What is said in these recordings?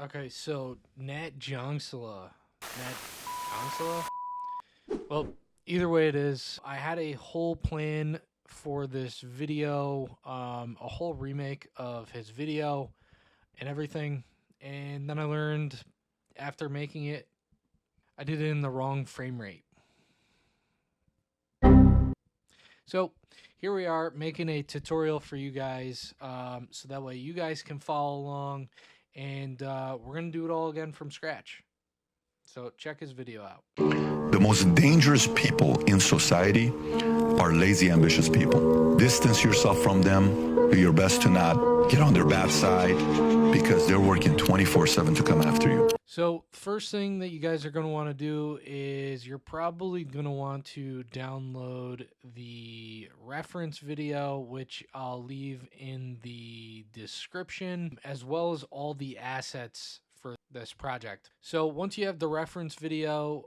Okay, so Natt Jongsala. Natt Jongsala? Well, either way it is, I had a whole plan for this video, a whole remake of his video and everything. And then I learned after making it, I did it in the wrong frame rate. So here we are making a tutorial for you guys, so that way you guys can follow along, and we're going to do it all again from scratch. So check his video out. The most dangerous people in society are lazy, ambitious people. Distance yourself from them. Do your best to not get on their bad side because they're working 24/7 to come after you. So first thing that you guys are going to want to do is you're probably going to want to download the reference video, which I'll leave in the description, as well as all the assets for this project. So once you have the reference video,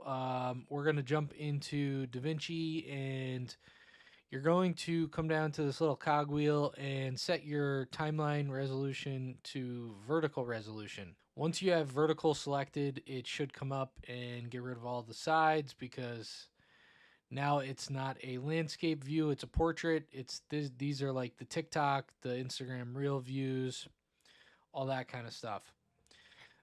we're going to jump into Davinci, and you're going to come down to this little cogwheel and set your timeline resolution to vertical resolution. Once you have vertical selected, it should come up and get rid of all the sides, because now it's not a landscape view, it's a portrait. These are like the TikTok, the Instagram reel views, all that kind of stuff.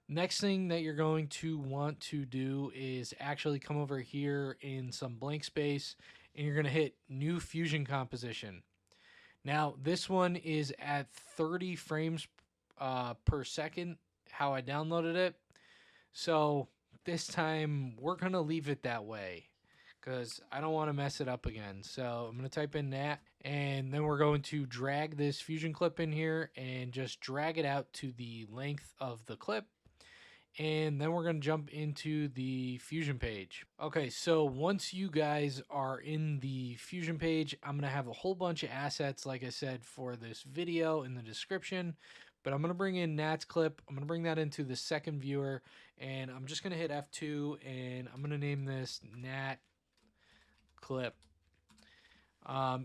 Next thing that you're going to want to do is actually come over here in some blank space, and you're going to hit new fusion composition. Now this one is at 30 frames per second, how I downloaded it. So this time we're going to leave it that way because I don't want to mess it up again. So I'm going to type in that, and then we're going to drag this fusion clip in here and just drag it out to the length of the clip. And then we're going to jump into the Fusion page. Okay, so once you guys are in the Fusion page, I'm going to have a whole bunch of assets, like I said, for this video in the description. But I'm going to bring in Natt's clip. I'm going to bring that into the second viewer, and I'm just going to hit F2, and I'm going to name this Natt clip.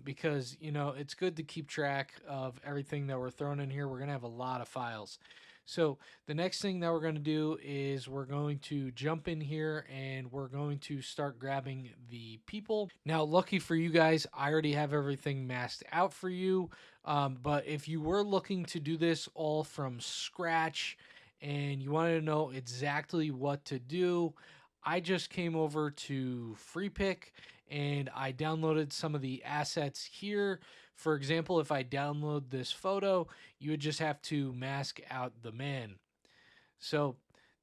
Because, you know, it's good to keep track of everything that we're throwing in here. We're going to have a lot of files. So the next thing that we're going to do is we're going to jump in here and we're going to start grabbing the people. Now, lucky for you guys, I already have everything masked out for you. But if you were looking to do this all from scratch and you wanted to know exactly what to do, I just came over to FreePick and I downloaded some of the assets here. For example, if I download this photo, you would just have to mask out the man. So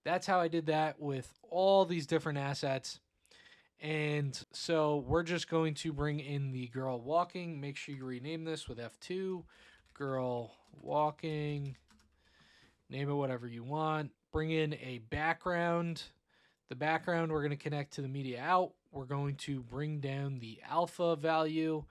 that's how I did that with all these different assets. And so we're just going to bring in the girl walking. Make sure you rename this with F2. Girl walking. Name it whatever you want. Bring in a background. The background we're going to connect to the media out. We're going to bring down the alpha value,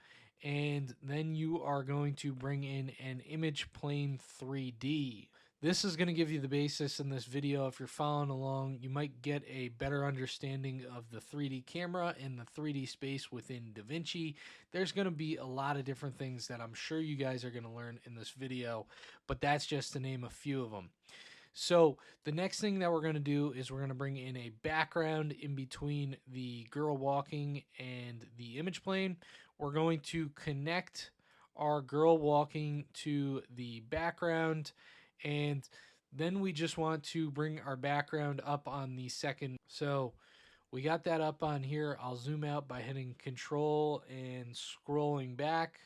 and then you are going to bring in an image plane 3D. This is going to give you the basis in this video. If you're following along, you might get a better understanding of the 3D camera and the 3D space within Davinci. There's going to be a lot of different things that I'm sure you guys are going to learn in this video, but that's just to name a few of them. So the next thing that we're going to do is we're going to bring in a background in between the girl walking and the image plane. We're going to connect our girl walking to the background, and then we just want to bring our background up on the second. So we got that up on here. I'll zoom out by hitting Control and scrolling back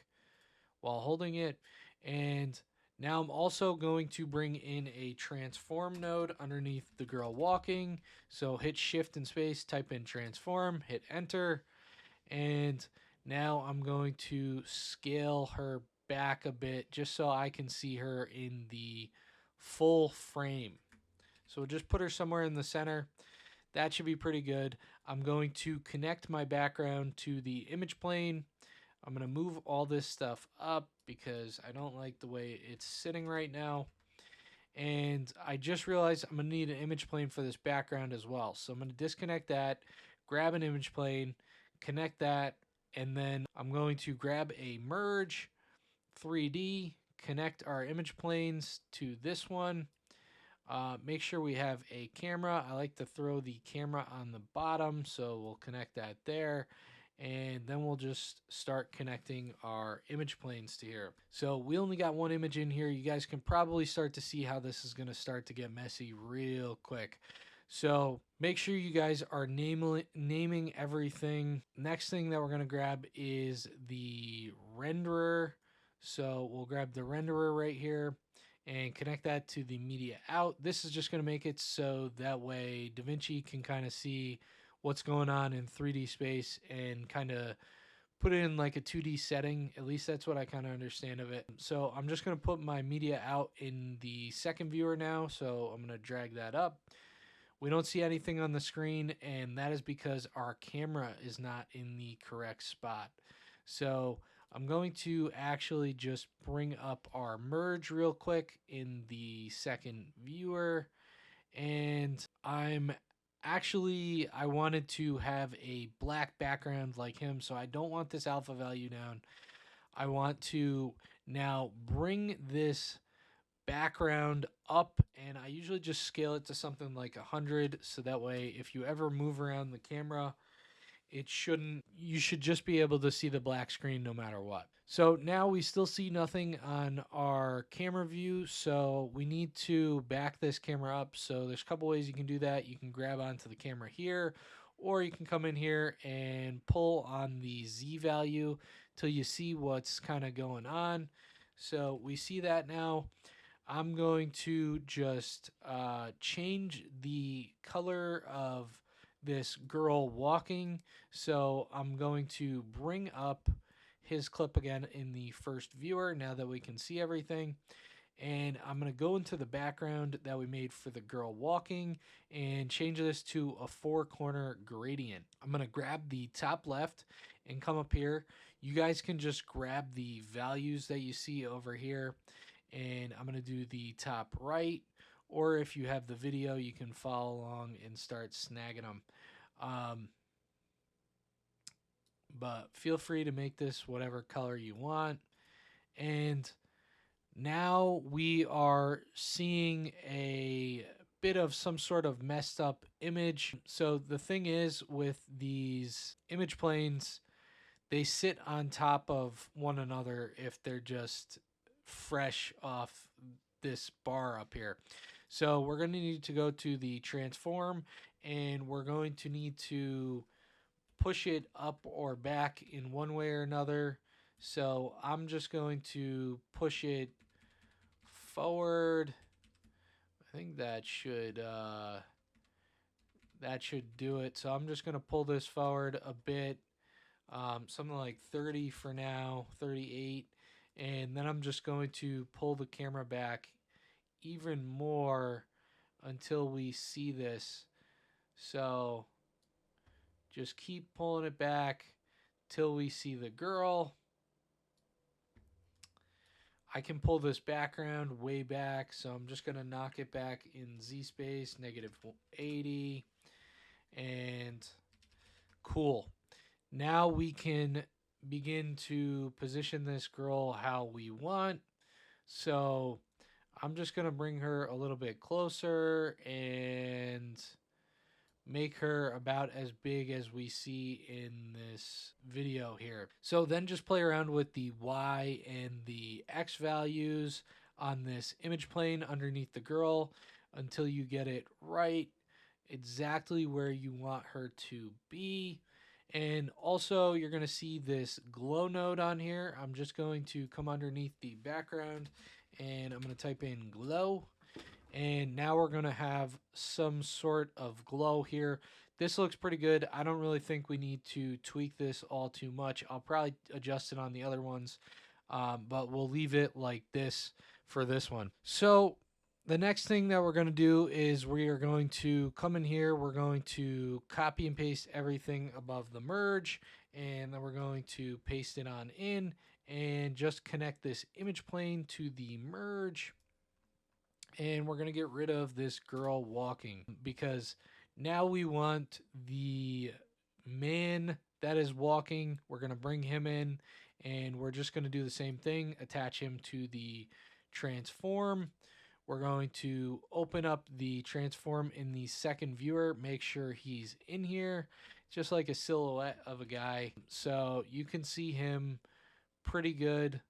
while holding it. And now I'm also going to bring in a transform node underneath the girl walking. So hit shift and space, type in transform, hit enter. And now I'm going to scale her back a bit just so I can see her in the full frame. So we'll just put her somewhere in the center. That should be pretty good. I'm going to connect my background to the image plane. I'm going to move all this stuff up because I don't like the way it's sitting right now. And I just realized I'm going to need an image plane for this background as well. So I'm going to disconnect that, grab an image plane, connect that, and then I'm going to grab a merge 3D, connect our image planes to this one. Make sure we have a camera. I like to throw the camera on the bottom, so we'll connect that there. And then we'll just start connecting our image planes to here. So we only got one image in here. You guys can probably start to see how this is going to start to get messy real quick. So make sure you guys are naming everything. Next thing that we're going to grab is the renderer. So we'll grab the renderer right here and connect that to the media out. This is just going to make it so that way Davinci can kind of see what's going on in 3D space and kind of put it in like a 2D setting. At least that's what I kind of understand of it. So I'm just going to put my media out in the second viewer now. So I'm going to drag that up. We don't see anything on the screen, and that is because our camera is not in the correct spot. So I'm going to actually just bring up our merge real quick in the second viewer. And I wanted to have a black background like him, so I don't want this alpha value down. I want to now bring this background up, and I usually just scale it to something like 100, so that way if you ever move around the camera, you should just be able to see the black screen no matter what. So now we still see nothing on our camera view, so we need to back this camera up. So there's a couple ways you can do that. You can grab onto the camera here, or you can come in here and pull on the Z value till you see what's kind of going on. So we see that now. I'm going to just change the color of this girl walking. So I'm going to bring up his clip again in the first viewer now that we can see everything. And I'm going to go into the background that we made for the girl walking and change this to a 4-corner gradient. I'm going to grab the top left and come up here. You guys can just grab the values that you see over here, and I'm going to do the top right, or if you have the video, you can follow along and start snagging them. But feel free to make this whatever color you want. And now we are seeing a bit of some sort of messed up image. So the thing is with these image planes, they sit on top of one another if they're just fresh off this bar up here. So we're going to need to go to the transform, and we're going to need to push it up or back in one way or another. So I'm just going to push it forward. I think that should do it. So I'm just going to pull this forward a bit, something like 30 for now, 38. And then I'm just going to pull the camera back even more until we see this. So just keep pulling it back till we see the girl. I can pull this background way back, so I'm just going to knock it back in Z space, -80. And cool. Now we can begin to position this girl how we want. So I'm just going to bring her a little bit closer and make her about as big as we see in this video here. So then just play around with the Y and the X values on this image plane underneath the girl until you get it right, exactly where you want her to be. And also you're going to see this glow node on here. I'm just going to come underneath the background and I'm going to type in glow. And now we're going to have some sort of glow here. This looks pretty good. I don't really think we need to tweak this all too much. I'll probably adjust it on the other ones, but we'll leave it like this for this one. So the next thing that we're going to do is we are going to come in here. We're going to copy and paste everything above the merge, and then we're going to paste it on in and just connect this image plane to the merge. And we're going to get rid of this girl walking because now we want the man that is walking. We're going to bring him in, and we're just going to do the same thing, attach him to the transform. We're going to open up the transform in the second viewer, make sure he's in here, just like a silhouette of a guy. So you can see him pretty good.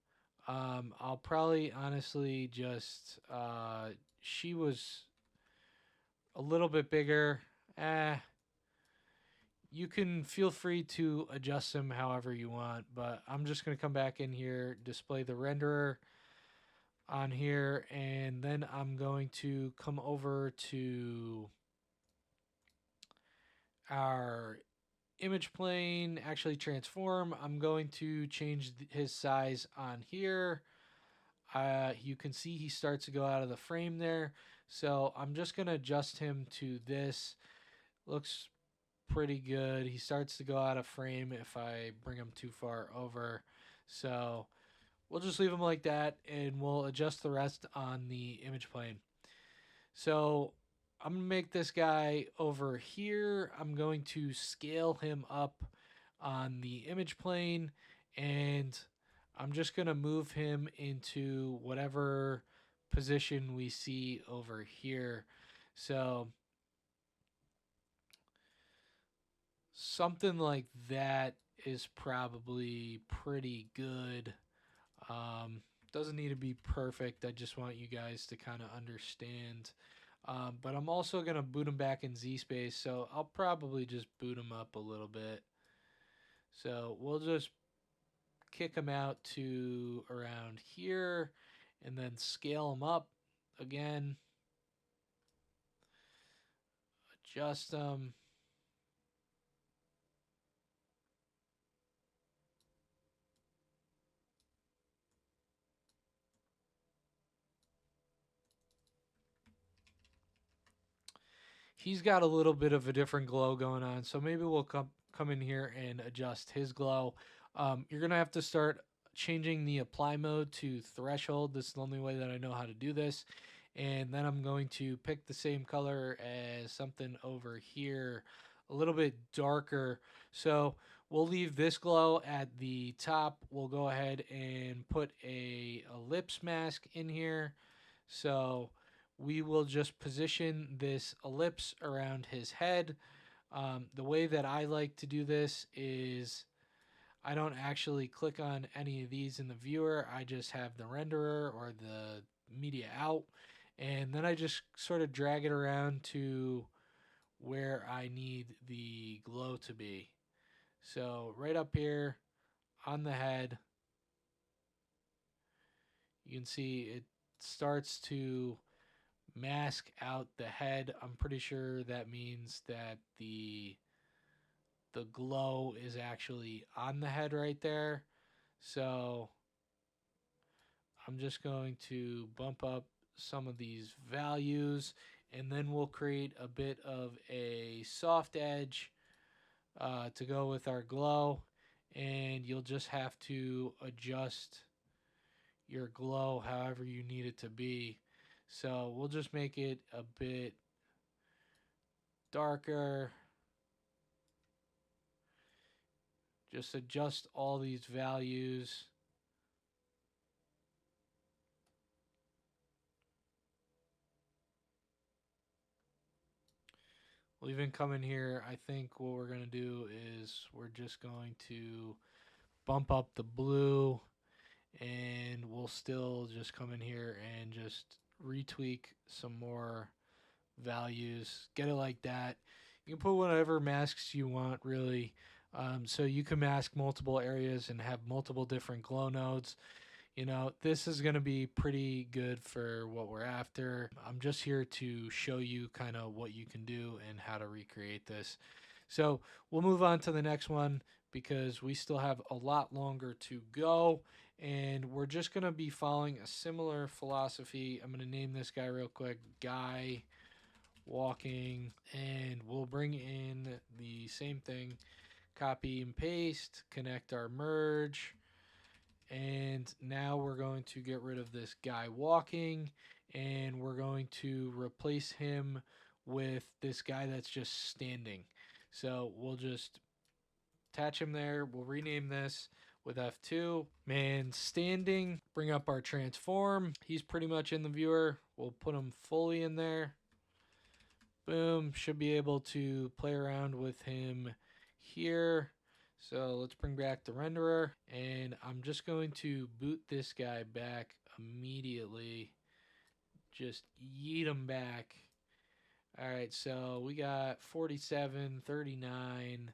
I'll probably honestly just, she was a little bit bigger. Eh, you can feel free to adjust them however you want, but I'm just going to come back in here, display the renderer on here, and then I'm going to come over to our image plane, actually transform. I'm going to change his size on here. You can see he starts to go out of the frame there. So I'm just going to adjust him to this. Looks pretty good. He starts to go out of frame if I bring him too far over. So we'll just leave him like that, and we'll adjust the rest on the image plane. So I'm going to make this guy over here. I'm going to scale him up on the image plane, and I'm just going to move him into whatever position we see over here. So something like that is probably pretty good. Um, doesn't need to be perfect. I just want you guys to kind of understand. But I'm also going to boot him back in Z space, so I'll probably just boot him up a little bit. So we'll just kick him out to around here and then scale him up again. Adjust him. He's got a little bit of a different glow going on, so maybe we'll come in here and adjust his glow. You're gonna have to start changing the apply mode to threshold. This is the only way that I know how to do this. And then I'm going to pick the same color as something over here, a little bit darker. So we'll leave this glow at the top. We'll go ahead and put a ellipse mask in here. So we will just position this ellipse around his head. The way that I like to do this is I don't actually click on any of these in the viewer. I just have the renderer or the media out, and then I just sort of drag it around to where I need the glow to be. So right up here on the head, you can see it starts to mask out the head. I'm pretty sure that means that the glow is actually on the head right there. So I'm just going to bump up some of these values, and then we'll create a bit of a soft edge to go with our glow, and you'll just have to adjust your glow however you need it to be. So we'll just make it a bit darker. Just adjust all these values. We'll even come in here. I think what we're going to do is we're just going to bump up the blue, and we'll still just come in here and just retweak some more values. Get it like that. You can put whatever masks you want, really. So you can mask multiple areas and have multiple different glow nodes. You know, this is going to be pretty good for what we're after. I'm just here to show you kind of what you can do and how to recreate this. So we'll move on to the next one because we still have a lot longer to go. And we're just going to be following a similar philosophy. I'm going to name this guy real quick, Guy Walking. And we'll bring in the same thing, copy and paste, connect our merge. And now we're going to get rid of this guy walking, and we're going to replace him with this guy that's just standing. So we'll just attach him there. We'll rename this with F2. Man standing, bring up our transform. He's pretty much in the viewer. We'll put him fully in there. Boom, should be able to play around with him here. So let's bring back the renderer, and I'm just going to boot this guy back immediately. Just yeet him back. All right, so we got 47, 39.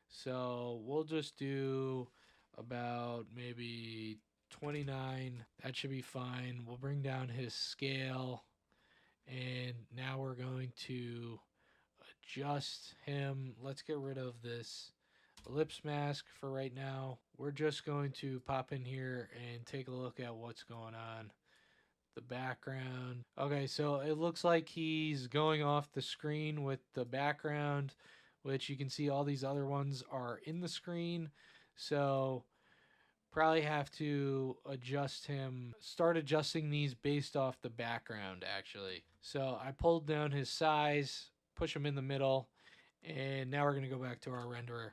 So we'll just do about maybe 29. That should be fine. We'll bring down his scale. And now we're going to adjust him. Let's get rid of this ellipse mask for right now. We're just going to pop in here and take a look at what's going on. The background. Okay, so it looks like he's going off the screen with the background, which you can see all these other ones are in the screen. So probably have to adjust him, start adjusting these based off the background actually. So I pulled down his size, push him in the middle, and now we're going to go back to our renderer.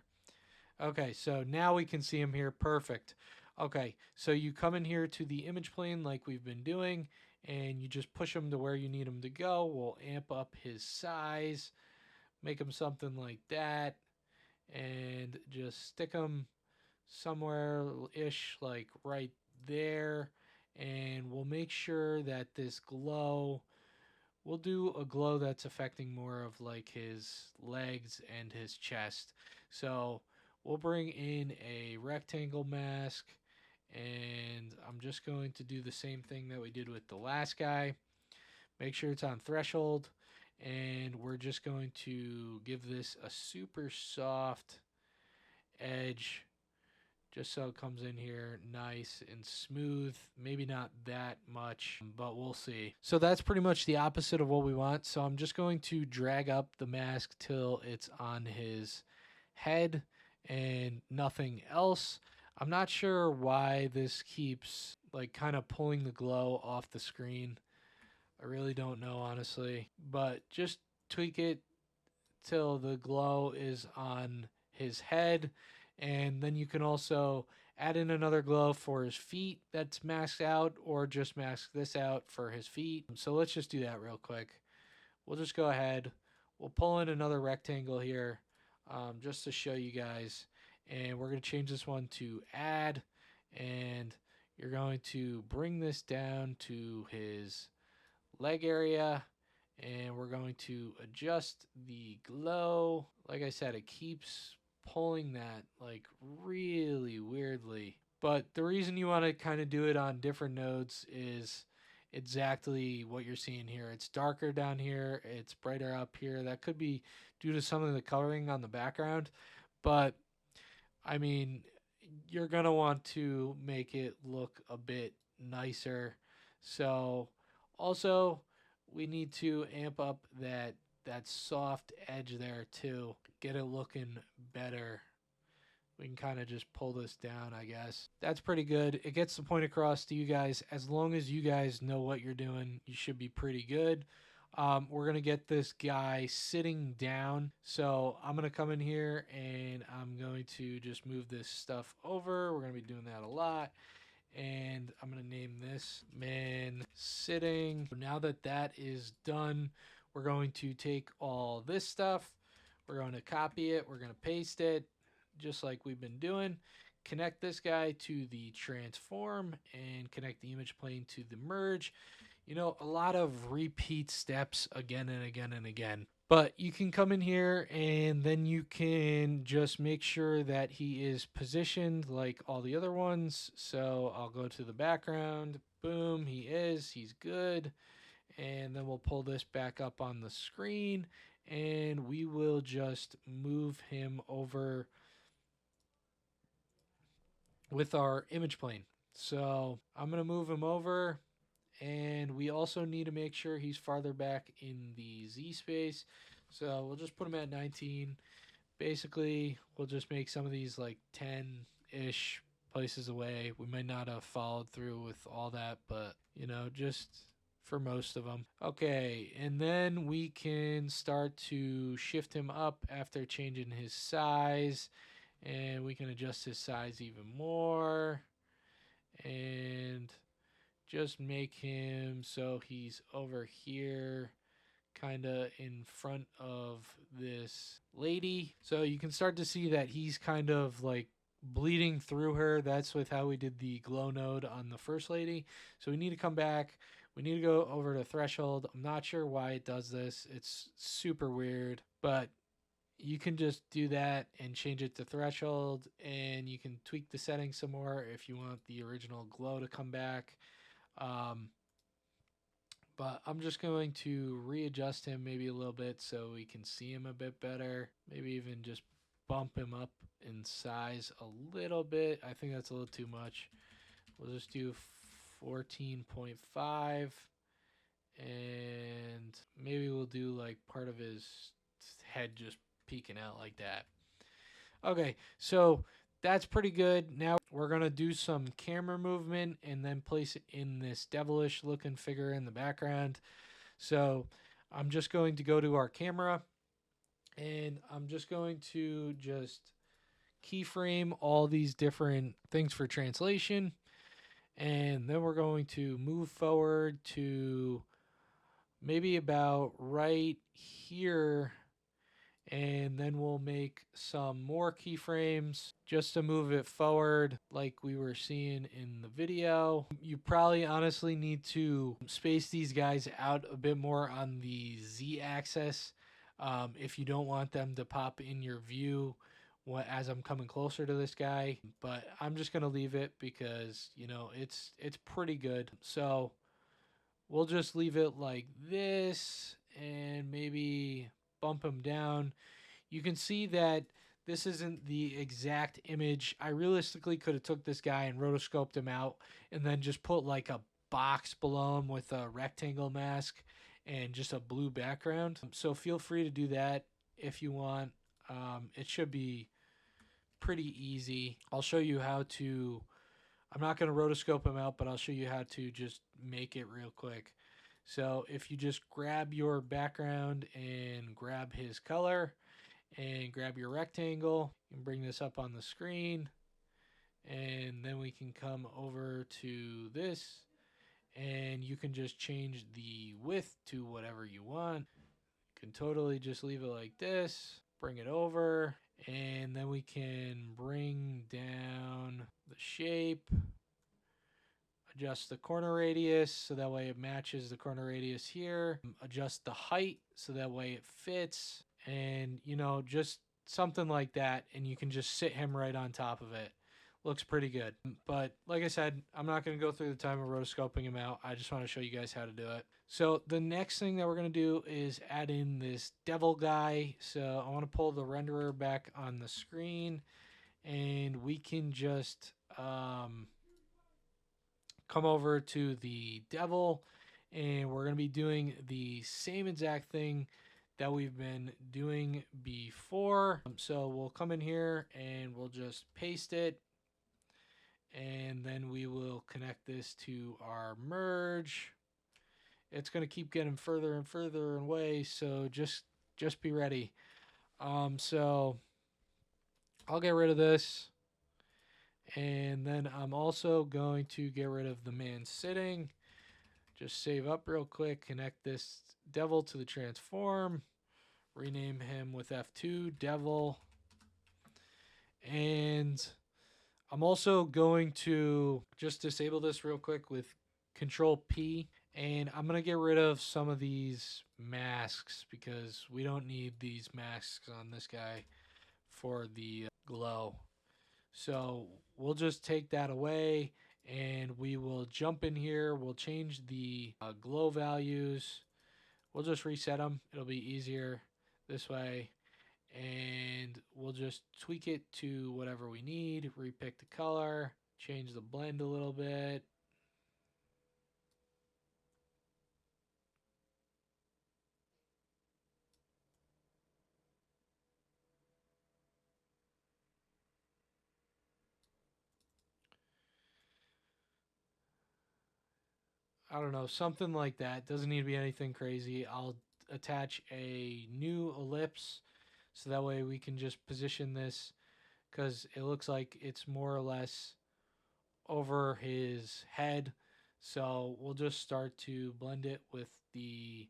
Okay, so now we can see him here. Perfect. Okay, so you come in here to the image plane like we've been doing, and you just push him to where you need him to go. We'll amp up his size, make him something like that, and just stick him somewhere ish like right there. And we'll make sure that this glow, we'll do a glow that's affecting more of like his legs and his chest. So we'll bring in a rectangle mask, and I'm just going to do the same thing that we did with the last guy. Make sure it's on threshold, and we're just going to give this a super soft edge just so it comes in here nice and smooth. Maybe not that much, but we'll see. So that's pretty much the opposite of what we want. So I'm just going to drag up the mask till it's on his head and nothing else. I'm not sure why this keeps like kind of pulling the glow off the screen. I really don't know, honestly, but just tweak it till the glow is on his head. And then you can also add in another glow for his feet that's masked out, or just mask this out for his feet. So let's just do that real quick. We'll just go ahead. We'll pull in another rectangle here just to show you guys. And we're going to change this one to add. And you're going to bring this down to his leg area, and we're going to adjust the glow. Like I said, it keeps pulling that like really weirdly. But the reason you want to kind of do it on different nodes is exactly what you're seeing here. It's darker down here, it's brighter up here. That could be due to some of the coloring on the background, but I mean, you're going to want to make it look a bit nicer. So also we need to amp up that soft edge there too. Get it looking better. We can kind of just pull this down, I guess. That's pretty good. It gets the point across to you guys. As long as you guys know what you're doing, you should be pretty good. We're going to get this guy sitting down. So I'm going to come in here and I'm going to just move this stuff over. We're going to be doing that a lot. And I'm going to name this man sitting. Now that that is done, we're going to take all this stuff. We're going to copy it. We're going to paste it just like we've been doing. Connect this guy to the transform and connect the image plane to the merge. You know, a lot of repeat steps again and again and again. But you can come in here and then you can just make sure that he is positioned like all the other ones. So I'll go to the background. Boom, he is. He's good. And then we'll pull this back up on the screen and we will just move him over with our image plane. So I'm going to move him over. And we also need to make sure he's farther back in the Z space. So we'll just put him at 19. Basically, we'll just make some of these like 10-ish places away. We might not have followed through with all that, but, you know, just for most of them. Okay, and then we can start to shift him up after changing his size. And we can adjust his size even more. And just make him so he's over here, kind of in front of this lady. So you can start to see that he's kind of like bleeding through her. That's with how we did the glow node on the first lady. So we need to come back. We need to go over to threshold. I'm not sure why it does this. It's super weird, but you can just do that and change it to threshold, and you can tweak the settings some more if you want the original glow to come back. Um, but I'm just going to readjust him maybe a little bit so we can see him a bit better. Maybe even just bump him up in size a little bit. I think that's a little too much. We'll just do 14.5, and maybe we'll do like part of his head just peeking out like that. Okay, so that's pretty good. Now we're going to do some camera movement and then place it in this devilish looking figure in the background. So I'm just going to go to our camera, and I'm just going to just keyframe all these different things for translation. And then we're going to move forward to maybe about right here, and then we'll make some more keyframes just to move it forward like we were seeing in the video. You probably honestly need to space these guys out a bit more on the Z axis if you don't want them to pop in your view as I'm coming closer to this guy. But I'm just gonna leave it because it's pretty good. So we'll just leave it like this and maybe bump him down. You can see that this isn't the exact image. I realistically could have took this guy and rotoscoped him out and then just put like a box below him with a rectangle mask and just a blue background. So feel free to do that if you want. It should be pretty easy. I'll show you how to. I'm not going to rotoscope him out, but I'll show you how to just make it real quick. So if you just grab your background and grab his color and grab your rectangle and bring this up on the screen, and then we can come over to this, and you can just change the width to whatever you want. You can totally just leave it like this, bring it over, and then we can bring down the shape, adjust the corner radius so that way it matches the corner radius here, adjust the height so that way it fits, and just something like that, and you can just sit him right on top of it. Looks pretty good. But like I said, I'm not going to go through the time of rotoscoping him out. I just want to show you guys how to do it. So the next thing that we're going to do is add in this devil guy. So I want to pull the renderer back on the screen, and we can just come over to the devil, and we're going to be doing the same exact thing that we've been doing before. So we'll come in here and we'll just paste it, and then we will connect this to our merge. It's going to keep getting further and further away, so just be ready. So I'll get rid of this, and then I'm also going to get rid of the man sitting. Just save up real quick, connect this devil to the transform, rename him with F2, devil. And I'm also going to just disable this real quick with Control P. And I'm going to get rid of some of these masks because we don't need these masks on this guy for the glow. So we'll just take that away, and we will jump in here. We'll change the glow values. We'll just reset them. It'll be easier this way. And we'll just tweak it to whatever we need. Repick the color. Change the blend a little bit. I don't know, something like that. Doesn't need to be anything crazy. I'll attach a new ellipse so that way we can just position this because it looks like it's more or less over his head. So we'll just start to blend it with the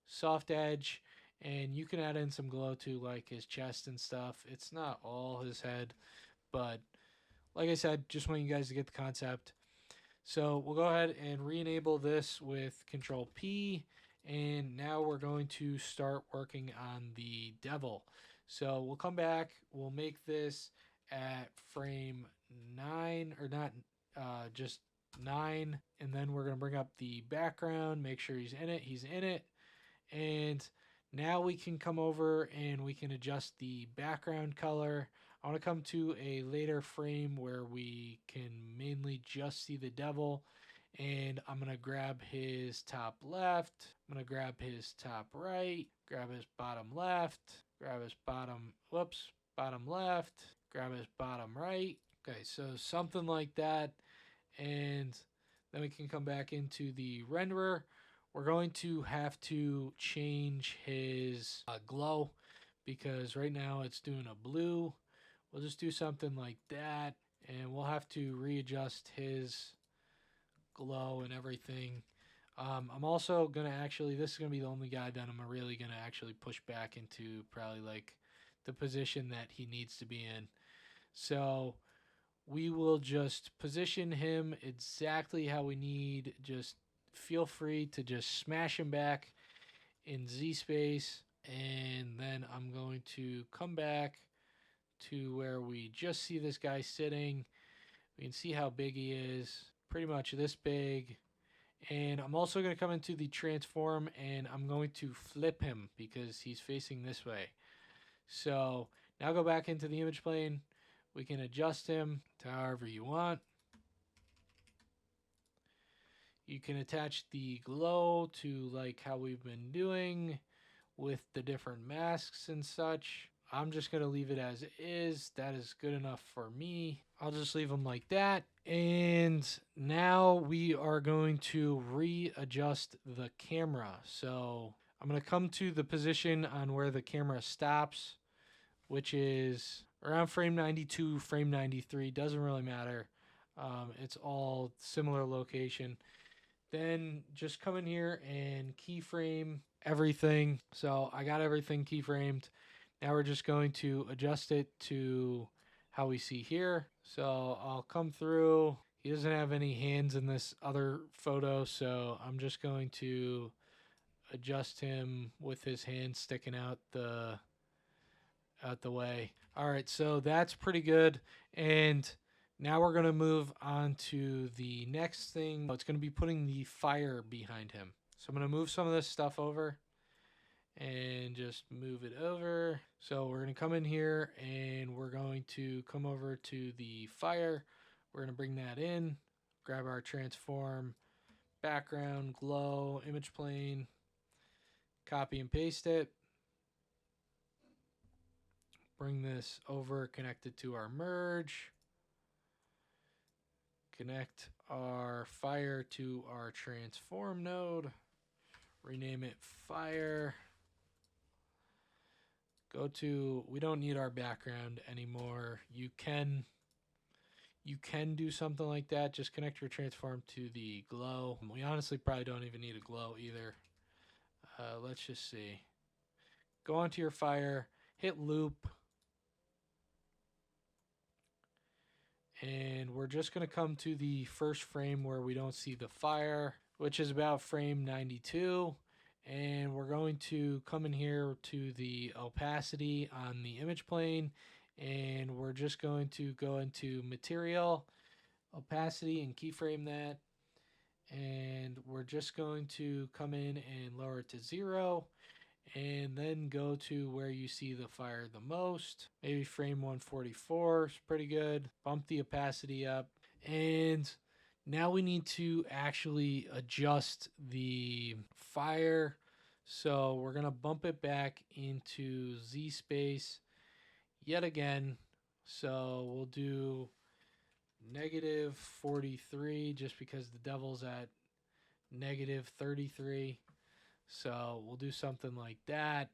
soft edge, and you can add in some glow to like his chest and stuff. It's not all his head, but like I said, just want you guys to get the concept. So we'll go ahead and re-enable this with Control P, and now we're going to start working on the devil. So we'll come back, we'll make this at frame 9, or not, just 9, and then we're going to bring up the background, make sure he's in it, and now we can come over and we can adjust the background color. I want to come to a later frame where we can mainly just see the devil, and I'm going to grab his top left, I'm going to grab his top right, grab his bottom left, grab his bottom left, grab his bottom right. Okay, so something like that. And then we can come back into the renderer. We're going to have to change his glow, because right now it's doing a blue. We'll just do something like that, and we'll have to readjust his glow and everything. I'm also gonna actually, this is gonna be the only guy that I'm really gonna actually push back into probably like the position that he needs to be in. So we will just position him exactly how we need. Just feel free to just smash him back in Z space, and then I'm going to come back to where we just see this guy sitting. We can see how big he is, pretty much this big. And I'm also going to come into the transform, and I'm going to flip him because he's facing this way. So now go back into the image plane. We can adjust him to however you want. You can attach the glow to like how we've been doing with the different masks and such. I'm just going to leave it as is. That is good enough for me. I'll just leave them like that. And now we are going to readjust the camera. So I'm going to come to the position on where the camera stops, which is around frame 92, frame 93. Doesn't really matter. It's all similar location. Then just come in here and keyframe everything. So I got everything keyframed. Now we're just going to adjust it to how we see here. So I'll come through. He doesn't have any hands in this other photo, so I'm just going to adjust him with his hands sticking out the way. All right, so that's pretty good. And now we're going to move on to the next thing. It's going to be putting the fire behind him. So I'm going to move some of this stuff over and just move it over. So we're going to come in here and we're going to come over to the fire. We're going to bring that in, grab our transform, background, glow, image plane, copy and paste it. Bring this over, connect it to our merge. Connect our fire to our transform node. Rename it fire. Go to, we don't need our background anymore. You can do something like that. Just connect your transform to the glow. We honestly probably don't even need a glow either. Let's just see. Go onto your fire, hit loop. And we're just going to come to the first frame where we don't see the fire, which is about frame 92. And we're going to come in here to the opacity on the image plane. And we're just going to go into material, opacity, and keyframe that. And we're just going to come in and lower it to 0. And then go to where you see the fire the most. Maybe frame 144 is pretty good. Bump the opacity up. And now we need to actually adjust the fire. So we're going to bump it back into Z space yet again. So we'll do negative 43 just because the devil's at negative 33. So we'll do something like that.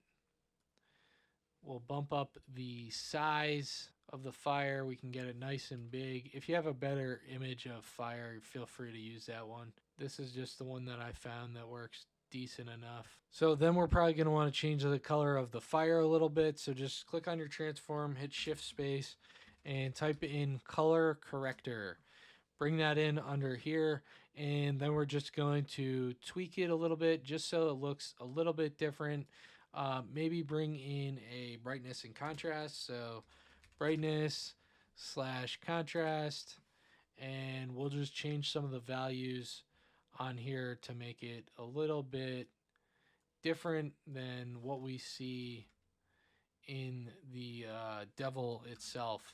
We'll bump up the size of the fire. We can get it nice and big. If you have a better image of fire, feel free to use that one. This is just the one that I found that works decent enough. So then we're probably going to want to change the color of the fire a little bit. So just click on your transform, hit shift space, and type in color corrector. Bring that in under here, and then we're just going to tweak it a little bit just so it looks a little bit different. Maybe bring in a brightness and contrast. So brightness slash contrast, and we'll just change some of the values on here to make it a little bit different than what we see in the devil itself.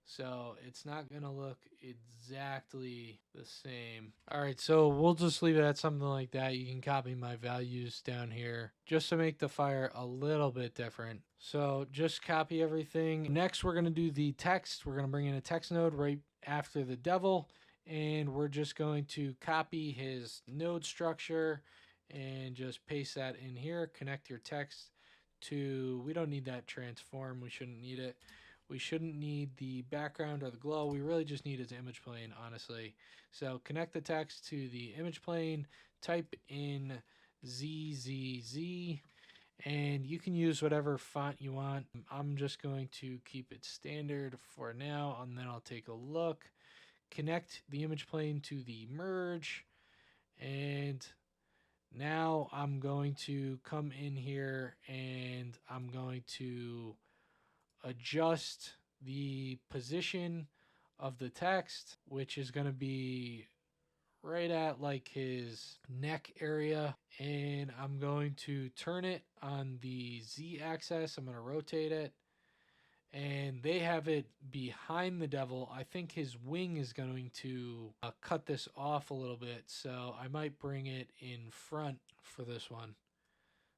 So it's not going to look exactly the same. All right, so we'll just leave it at something like that. You can copy my values down here just to make the fire a little bit different. So just copy everything. Next, we're going to do the text. We're going to bring in a text node right after the devil, and we're just going to copy his node structure and just paste that in here. Connect your text to, we don't need that transform. We shouldn't need it. We shouldn't need the background or the glow. We really just need his image plane, honestly. So connect the text to the image plane, type in ZZZ, and you can use whatever font you want. I'm just going to keep it standard for now, and then I'll take a look. Connect the image plane to the merge, and now I'm going to come in here and I'm going to adjust the position of the text, which is going to be right at like his neck area. And I'm going to turn it on the Z axis. I'm going to rotate it. And they have it behind the devil. I think his wing is going to cut this off a little bit. So I might bring it in front for this one.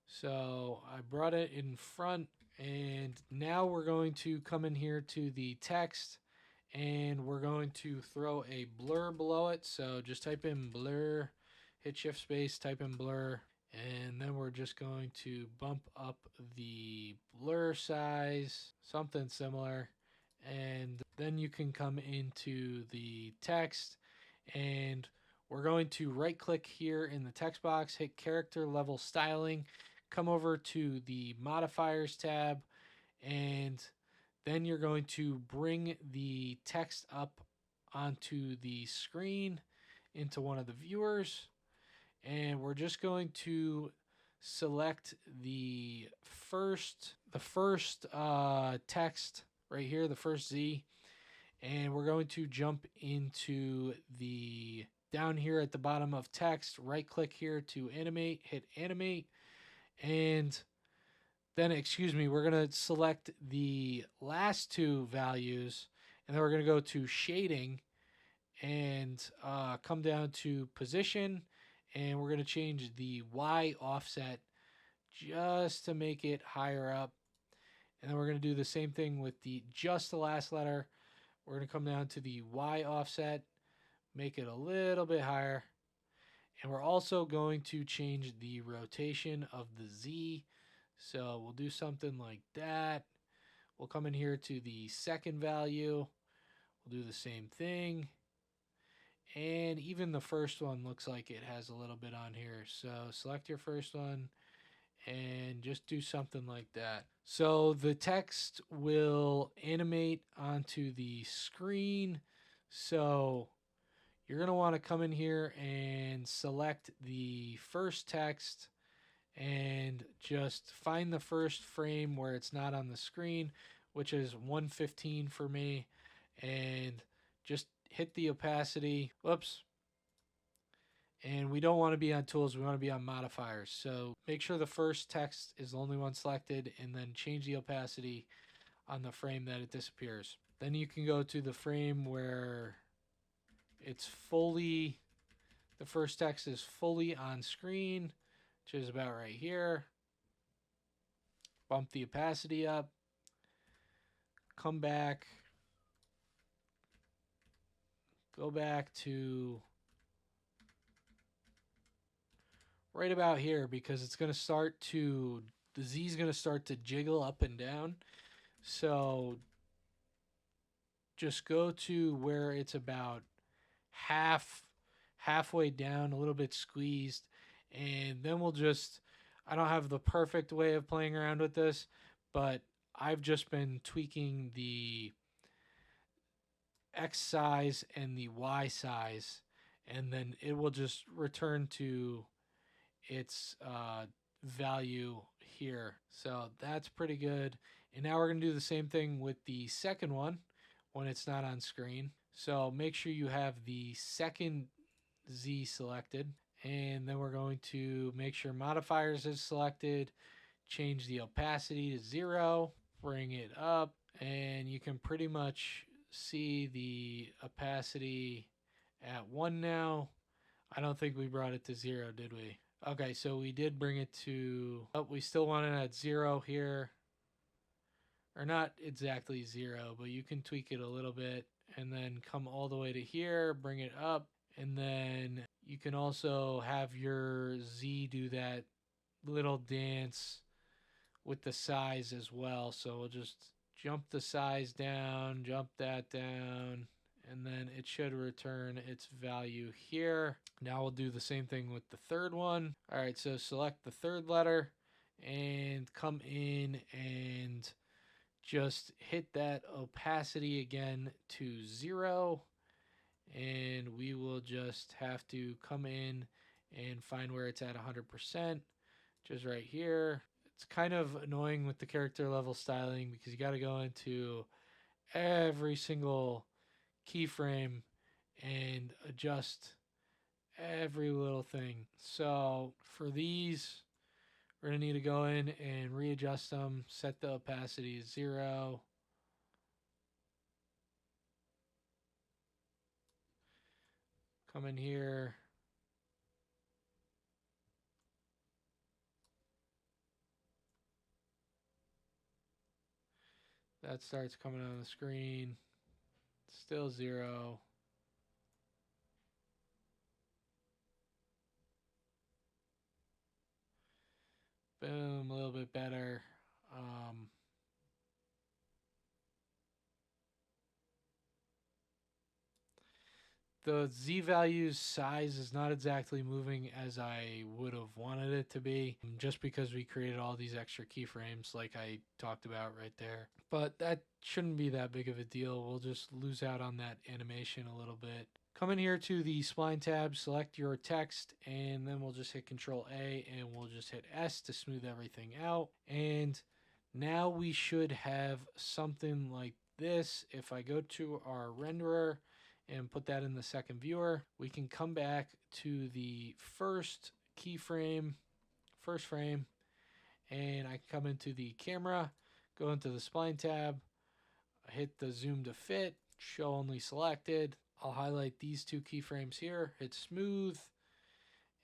So I brought it in front, and now we're going to come in here to the text, and we're going to throw a blur below it. So just type in blur, hit shift space, type in blur, and then we're just going to bump up the blur size, something similar. And then you can come into the text, and we're going to right click here in the text box, hit character level styling, come over to the modifiers tab, and then you're going to bring the text up onto the screen into one of the viewers, and we're just going to select the first text right here, the first Z, and we're going to jump into the down here at the bottom of text, right click here to animate, hit animate, and then, we're going to select the last two values, and then we're going to go to shading and come down to position, and we're going to change the Y offset just to make it higher up. And then we're going to do the same thing with just the last letter. We're going to come down to the Y offset, make it a little bit higher. And we're also going to change the rotation of the Z. So we'll do something like that. We'll come in here to the second value. We'll do the same thing. And even the first one looks like it has a little bit on here. So select your first one and just do something like that. So the text will animate onto the screen. So you're going to want to come in here and select the first text and just find the first frame where it's not on the screen, which is 115 for me, and just hit the opacity. Whoops. And we don't want to be on tools, we want to be on modifiers. So make sure the first text is the only one selected, and then change the opacity on the frame that it disappears. Then you can go to the frame where it's fully, the first text is fully on screen, which is about right here. Bump the opacity up, come back, go back to right about here, because it's going to start to, the Z is going to start to jiggle up and down. So just go to where it's about halfway down, a little bit squeezed, and then we'll just, I don't have the perfect way of playing around with this, but I've just been tweaking the X size and the Y size, and then it will just return to its value here. So that's pretty good. And now we're going to do the same thing with the second one when it's not on screen. So make sure you have the second Z selected. And then we're going to make sure modifiers is selected, change the opacity to 0, bring it up, and you can pretty much see the opacity at 1 now. I don't think we brought it to 0, did we? Okay, so we did bring it to, oh, we still want it at 0 here. Or not exactly 0, but you can tweak it a little bit and then come all the way to here, bring it up, and then you can also have your Z do that little dance with the size as well. So we'll just jump the size down, jump that down, and then it should return its value here. Now we'll do the same thing with the third one. All right, so select the third letter and come in and just hit that opacity again to 0. And we will just have to come in and find where it's at 100%, just right here. It's kind of annoying with the character level styling because you got to go into every single keyframe and adjust every little thing. So for these, we're going to need to go in and readjust them, set the opacity to 0. Come in here. That starts coming on the screen. Still 0. Boom, a little bit better. The Z value's size is not exactly moving as I would have wanted it to be, just because we created all these extra keyframes like I talked about right there. But that shouldn't be that big of a deal. We'll just lose out on that animation a little bit. Come in here to the spline tab, select your text, and then we'll just hit Control A and we'll just hit S to smooth everything out. And now we should have something like this. If I go to our renderer and put that in the second viewer, we can come back to the first keyframe, first frame, and I can come into the camera, go into the spline tab, hit the zoom to fit, show only selected. I'll highlight these two keyframes here, hit smooth,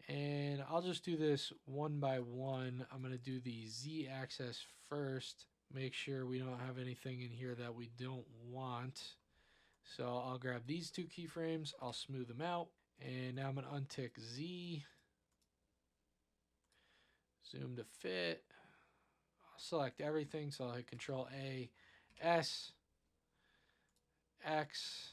and I'll just do this one by one. I'm going to do the Z axis first, make sure we don't have anything in here that we don't want. So I'll grab these two keyframes, I'll smooth them out, and now I'm going to untick Z, zoom to fit, I'll select everything, so I'll hit Control A, S, X,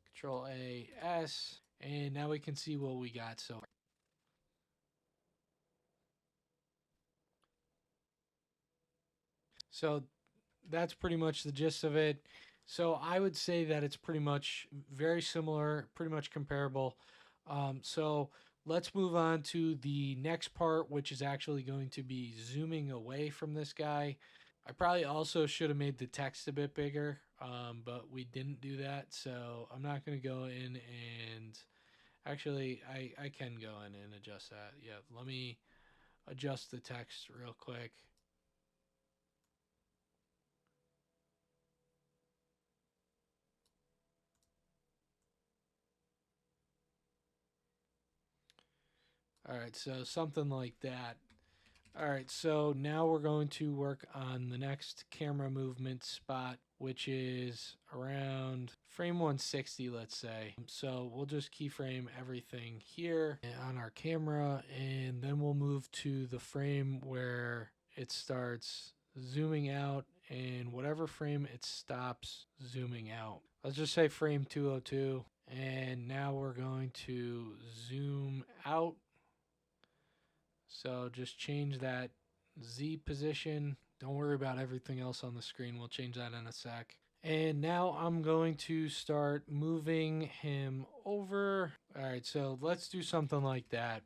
Control A, S, and now we can see what we got so far. So that's pretty much the gist of it. So I would say that it's pretty much very similar, pretty much comparable. So let's move on to the next part, which is actually going to be zooming away from this guy. I probably also should have made the text a bit bigger, but we didn't do that. So I'm not going to go in and actually, I can go in and adjust that. Yeah, let me adjust the text real quick. All right, so something like that. All right, so now we're going to work on the next camera movement spot, which is around frame 160, let's say. So we'll just keyframe everything here on our camera, and then we'll move to the frame where it starts zooming out, and whatever frame it stops zooming out. Let's just say frame 202, and now we're going to zoom out. So just change that Z position. Don't worry about everything else on the screen. We'll change that in a sec. And now I'm going to start moving him over. All right, so let's do something like that.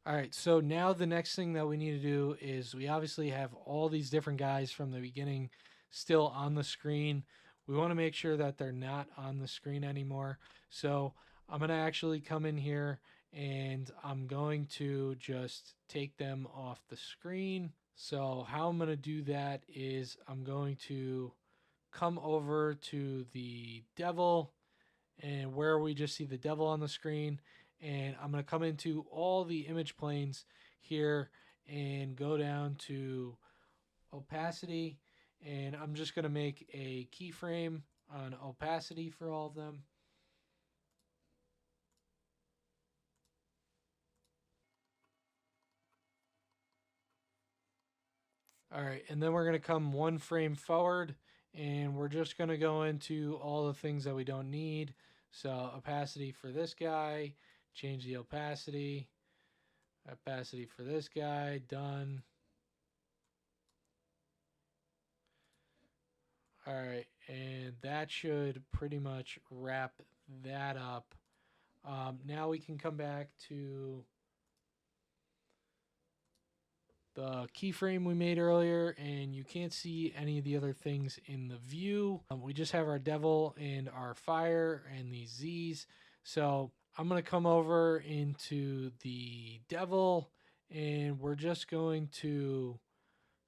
All right, so now the next thing that we need to do is we obviously have all these different guys from the beginning still on the screen. We want to make sure that they're not on the screen anymore. So I'm going to actually come in here and I'm going to just take them off the screen. So how I'm going to do that is I'm going to come over to the devil, and where we just see the devil on the screen, and I'm going to come into all the image planes here and go down to opacity, and I'm just going to make a keyframe on opacity for all of them. All right, and then we're going to come one frame forward, and we're just going to go into all the things that we don't need. So opacity for this guy, change the opacity. Opacity for this guy, done. All right, and that should pretty much wrap that up. Now we can come back to the keyframe we made earlier, and you can't see any of the other things in the view. We just have our devil and our fire and these Z's. So I'm going to come over into the devil, and we're just going to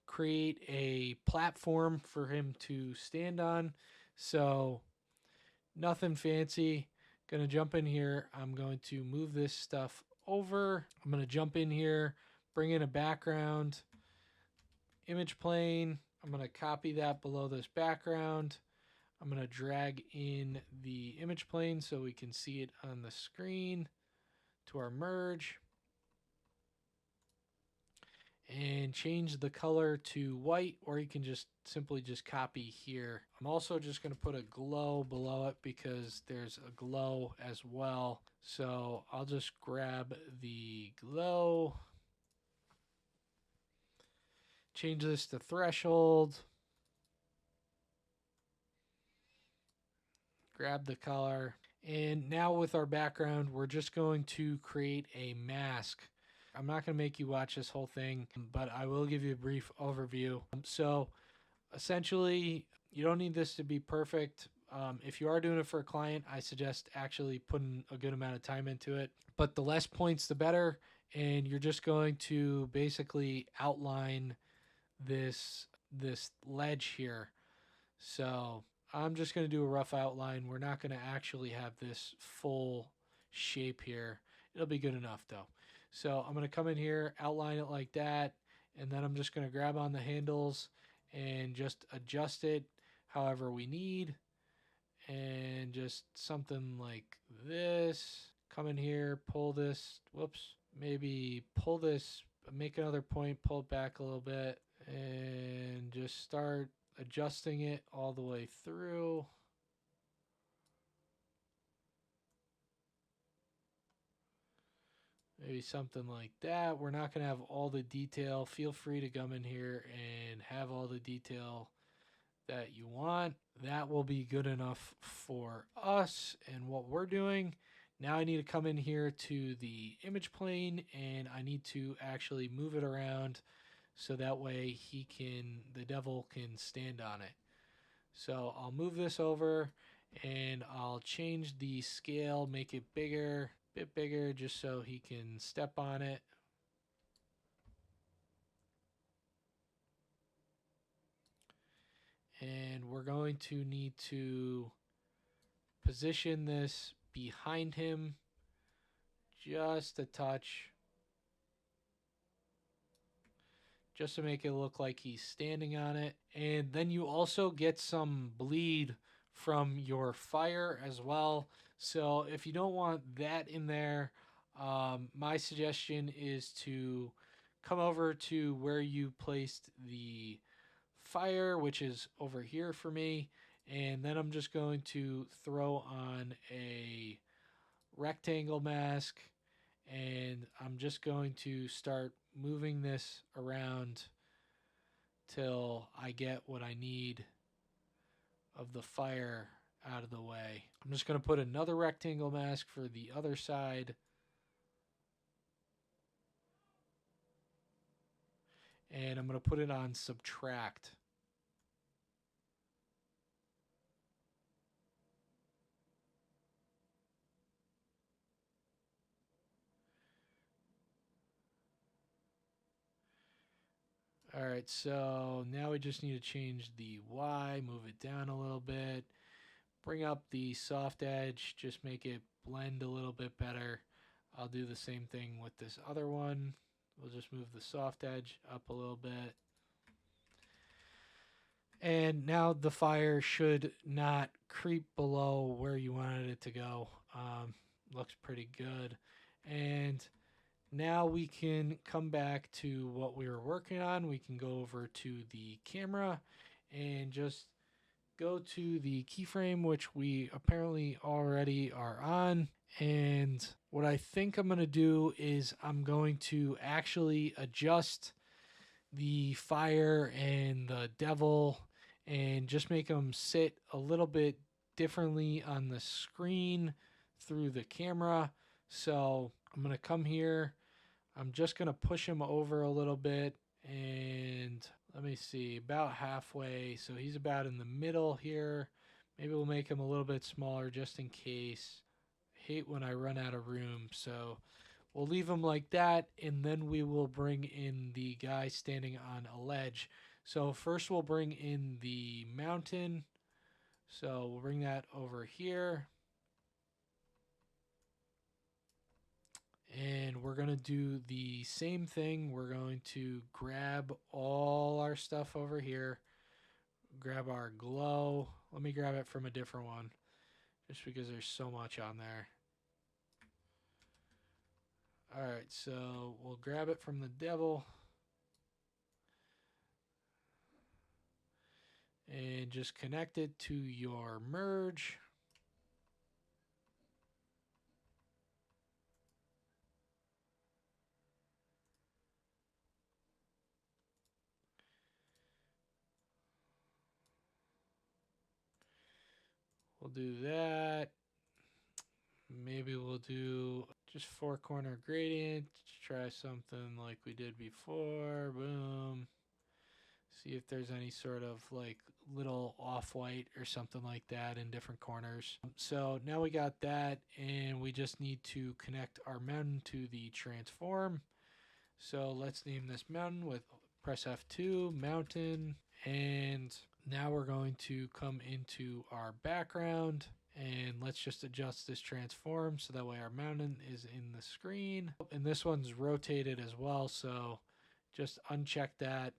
create a platform for him to stand on. So nothing fancy. Gonna jump in here. I'm going to move this stuff over. I'm gonna jump in here, bring in a background, image plane. I'm gonna copy that below this background. I'm gonna drag in the image plane so we can see it on the screen to our merge. And change the color to white, or you can just simply just copy here. I'm also just going to put a glow below it because there's a glow as well. So I'll just grab the glow, change this to threshold, grab the color, and now with our background, we're just going to create a mask. I'm not going to make you watch this whole thing, but I will give you a brief overview. So essentially, you don't need this to be perfect. If you are doing it for a client, I suggest actually putting a good amount of time into it. But the less points, the better. And you're just going to basically outline this ledge here. So I'm just going to do a rough outline. We're not going to actually have this full shape here. It'll be good enough though. So I'm going to come in here, outline it like that, and then I'm just going to grab on the handles and just adjust it however we need, and just something like this. Come in here, pull this, whoops, maybe pull this, make another point, pull it back a little bit, and just start adjusting it all the way through. Maybe something like that. We're not going to have all the detail. Feel free to come in here and have all the detail that you want. That will be good enough for us and what we're doing. Now I need to come in here to the image plane, and I need to actually move it around so that way the devil can stand on it. So I'll move this over and I'll change the scale, make it bigger, a bit bigger, just so he can step on it. And we're going to need to position this behind him just a touch. just to make it look like he's standing on it. And then you also get some bleed from your fire as well. So if you don't want that in there, my suggestion is to come over to where you placed the fire, which is over here for me. And then I'm just going to throw on a rectangle mask, and I'm just going to start moving this around till I get what I need of the fire out of the way. I'm just going to put another rectangle mask for the other side, and I'm going to put it on subtract. All right, so now we just need to change the Y, move it down a little bit, bring up the soft edge, just make it blend a little bit better. I'll do the same thing with this other one. We'll just move the soft edge up a little bit. And now the fire should not creep below where you wanted it to go. Looks pretty good. And now we can come back to what we were working on. We can go over to the camera and just go to the keyframe, which we apparently already are on. And what I think I'm going to do is I'm going to actually adjust the fire and the devil and just make them sit a little bit differently on the screen through the camera. So I'm going to come here. I'm just going to push him over a little bit, and let me see, about halfway. So he's about in the middle here. Maybe we'll make him a little bit smaller just in case. I hate when I run out of room. So we'll leave him like that, and then we will bring in the guy standing on a ledge. So first we'll bring in the mountain. So we'll bring that over here. And we're going to do the same thing. We're going to grab all our stuff over here. Grab our glow. Let me grab it from a different one, just because there's so much on there. All right, so we'll grab it from the devil. And just connect it to your merge. We'll do that. Maybe we'll do just 4-corner gradient. Try something like we did before. Boom. See if there's any sort of like little off-white or something like that in different corners. So now we got that, and we just need to connect our mountain to the transform. So let's name this mountain with press F2, mountain, and now we're going to come into our background, and let's just adjust this transform so that way our mountain is in the screen. And this one's rotated as well, so just uncheck that,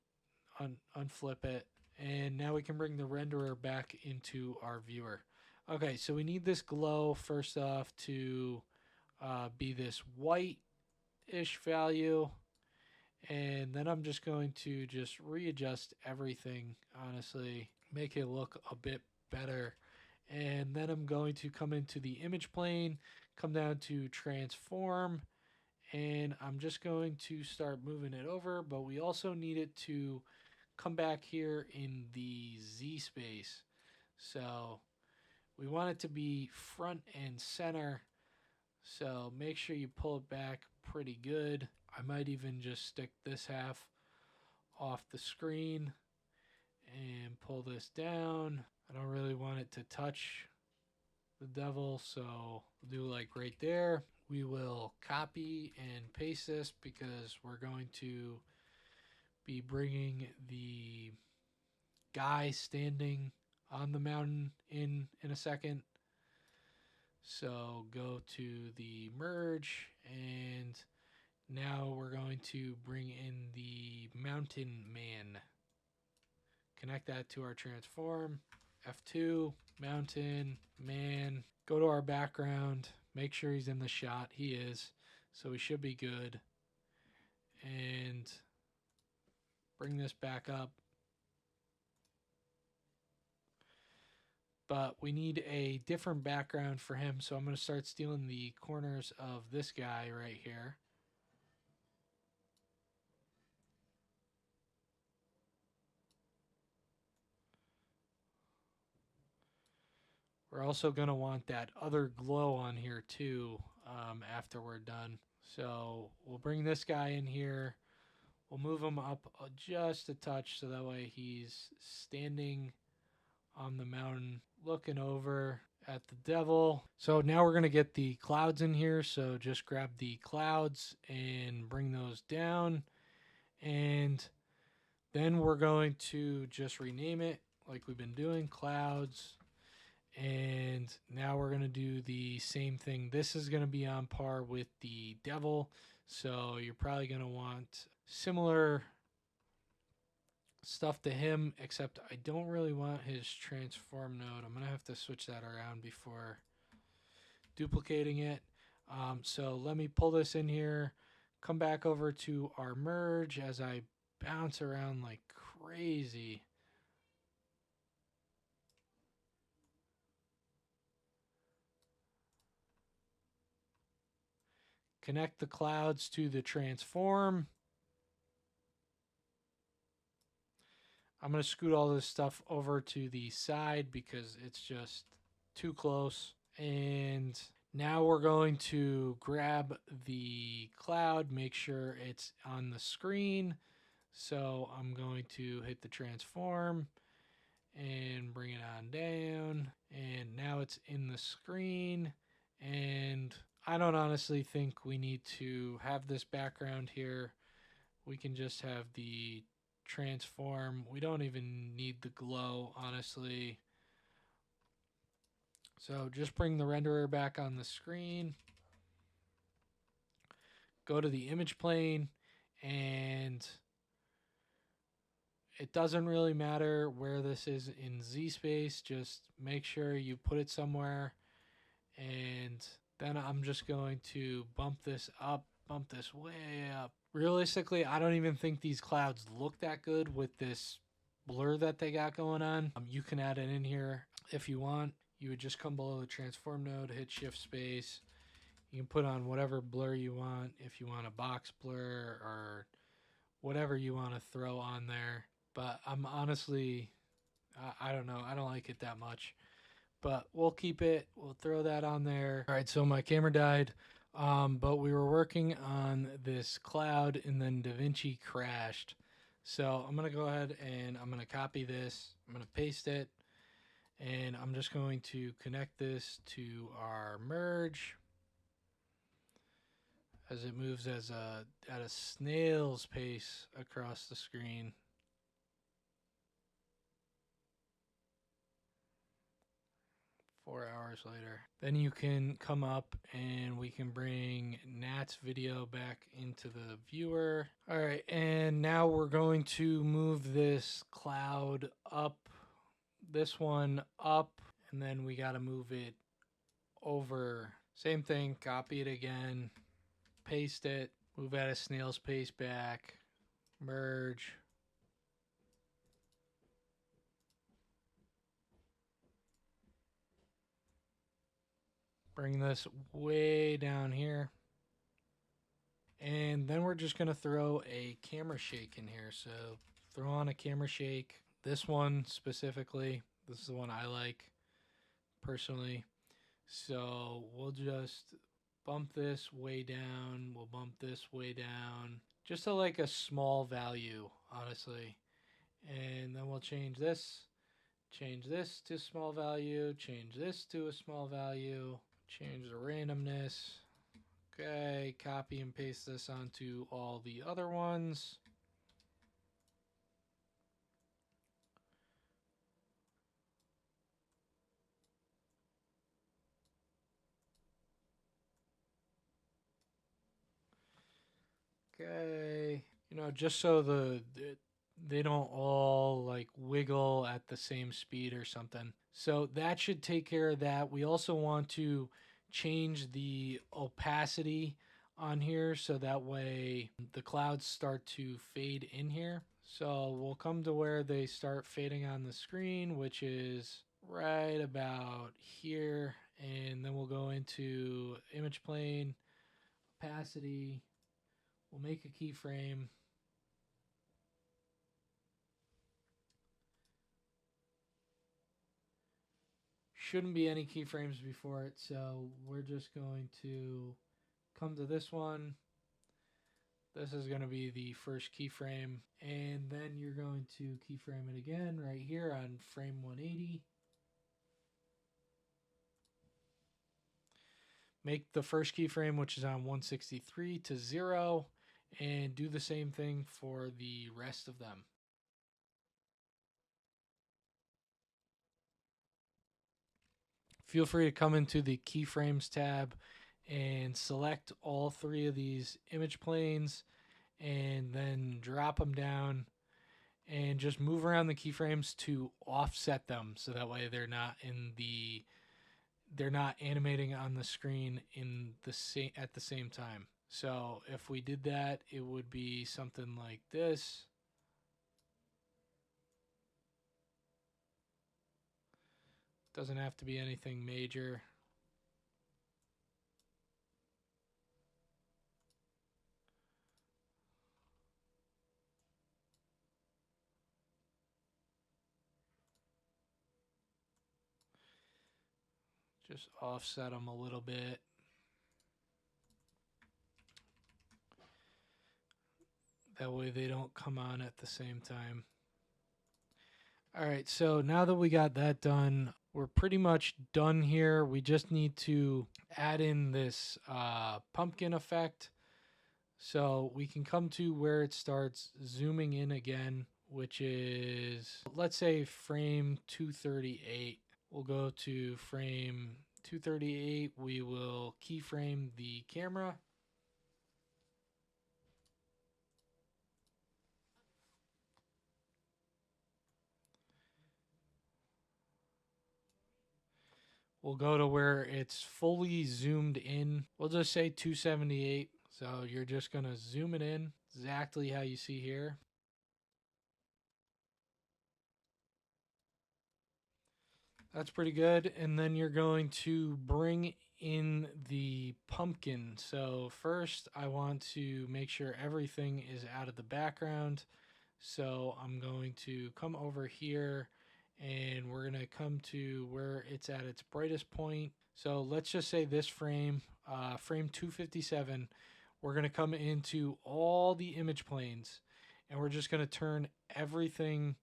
unflip it, and now we can bring the renderer back into our viewer. Okay, so we need this glow first off to be this white-ish value. And then I'm just going to just readjust everything, honestly, make it look a bit better. And then I'm going to come into the image plane, come down to transform, and I'm just going to start moving it over, but we also need it to come back here in the Z space. So we want it to be front and center. So make sure you pull it back pretty good. I might even just stick this half off the screen and pull this down. I don't really want it to touch the devil, so we'll do like right there. We will copy and paste this because we're going to be bringing the guy standing on the mountain in a second. So go to the merge, and now we're going to bring in the mountain man. Connect that to our transform. F2, mountain man. Go to our background. Make sure he's in the shot. He is. So we should be good. And bring this back up. But we need a different background for him, so I'm going to start stealing the corners of this guy right here. We're also going to want that other glow on here too after we're done. So we'll bring this guy in here. We'll move him up just a touch so that way he's standing on the mountain looking over at the devil. So now we're going to get the clouds in here. So just grab the clouds and bring those down. And then we're going to just rename it like we've been doing, clouds. And now we're going to do the same thing. This is going to be on par with the devil. So you're probably going to want similar stuff to him, except I don't really want his transform node. I'm going to have to switch that around before duplicating it. So let me pull this in here, come back over to our merge as I bounce around like crazy. Connect the clouds to the transform. I'm going to scoot all this stuff over to the side because it's just too close. And now we're going to grab the cloud, make sure it's on the screen. So I'm going to hit the transform and bring it on down. And now it's in the screen. And I don't honestly think we need to have this background here. We can just have the transform. We don't even need the glow, honestly. So just bring the renderer back on the screen. Go to the image plane, and it doesn't really matter where this is in Z space. Just make sure you put it somewhere. And then I'm just going to bump this up, bump this way up. Realistically, I don't even think these clouds look that good with this blur that they got going on. You can add it in here if you want. You would just come below the transform node, hit shift space. You can put on whatever blur you want, if you want a box blur or whatever you want to throw on there. But I'm honestly, I don't know. I don't like it that much. But we'll keep it. We'll throw that on there. All right, so my camera died, but we were working on this cloud, and then Davinci crashed. So I'm going to go ahead and I'm going to copy this. I'm going to paste it, and I'm just going to connect this to our merge as it moves at a snail's pace across the screen. Four hours later. Then you can come up and we can bring Natt's video back into the viewer. All right, and now we're going to move this cloud up, this one up, and then we got to move it over. Same thing, copy it again, paste it, move at a snail's pace back, merge. Bring this way down here. And then we're just going to throw a camera shake in here. So throw on a camera shake. This one specifically, this is the one I like personally. So we'll just bump this way down. We'll bump this way down. Just to like a small value, honestly. And then we'll change this to small value, change this to a small value, change the randomness. Okay, copy and paste this onto all the other ones. Okay, You know, just so they don't all like wiggle at the same speed or something. So that should take care of that. We also want to change the opacity on here so that way the clouds start to fade in here. So we'll come to where they start fading on the screen, which is right about here. And then we'll go into image plane, opacity. We'll make a keyframe. Shouldn't be any keyframes before it, so we're just going to come to this one. This is going to be the first keyframe, and then you're going to keyframe it again right here on frame 180. Make the first keyframe, which is on 163, to 0, and do the same thing for the rest of them. Feel free to come into the keyframes tab and select all three of these image planes and then drop them down and just move around the keyframes to offset them so that way they're not animating on the screen in the same at the same time. So if we did that, it would be something like this. Doesn't have to be anything major. Just offset them a little bit. That way they don't come on at the same time. All right, so now that we got that done, we're pretty much done here. We just need to add in this pumpkin effect. So we can come to where it starts zooming in again, which is, let's say, frame 238. We'll go to frame 238. We will keyframe the camera. We'll go to where it's fully zoomed in. We'll just say 278. So you're just going to zoom it in exactly how you see here. That's pretty good. And then you're going to bring in the pumpkin. So first I want to make sure everything is out of the background. So I'm going to come over here and we're going to come to where it's at its brightest point. So let's just say this frame, frame 257, we're going to come into all the image planes and we're just going to turn everything,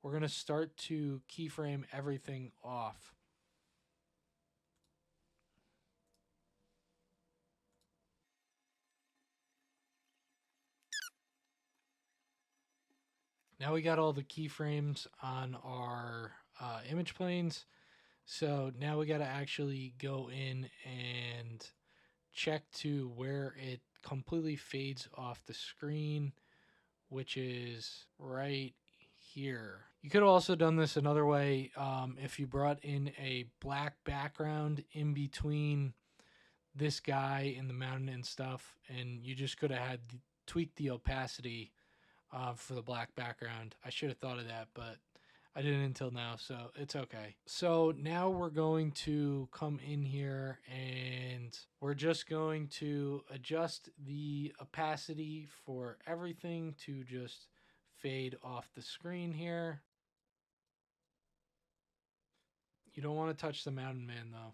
we're going to start to keyframe everything off. Now we got all the keyframes on our image planes. So now we got to actually go in and check to where it completely fades off the screen, which is right here. You could have also done this another way if you brought in a black background in between this guy and the mountain and stuff, and you just could have had tweaked the opacity for the black background. I should have thought of that, but I didn't until now, so it's okay. So now we're going to come in here and we're just going to adjust the opacity for everything to just fade off the screen here. You don't want to touch the mountain man though.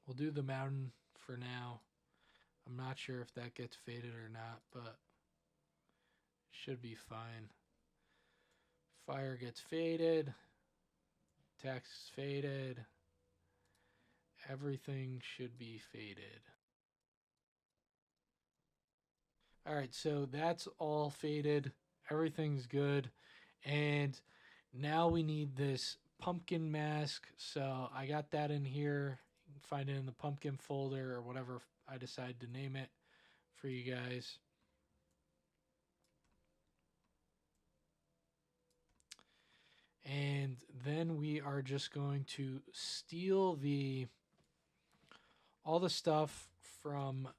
We'll do the mountain for now. I'm not sure if that gets faded or not, but should be fine. Fire gets faded. Text faded. Everything should be faded. All right, so that's all faded. Everything's good. And now we need this pumpkin mask. So I got that in here. You can find it in the pumpkin folder or whatever I decide to name it for you guys. And then we are just going to steal all the stuff from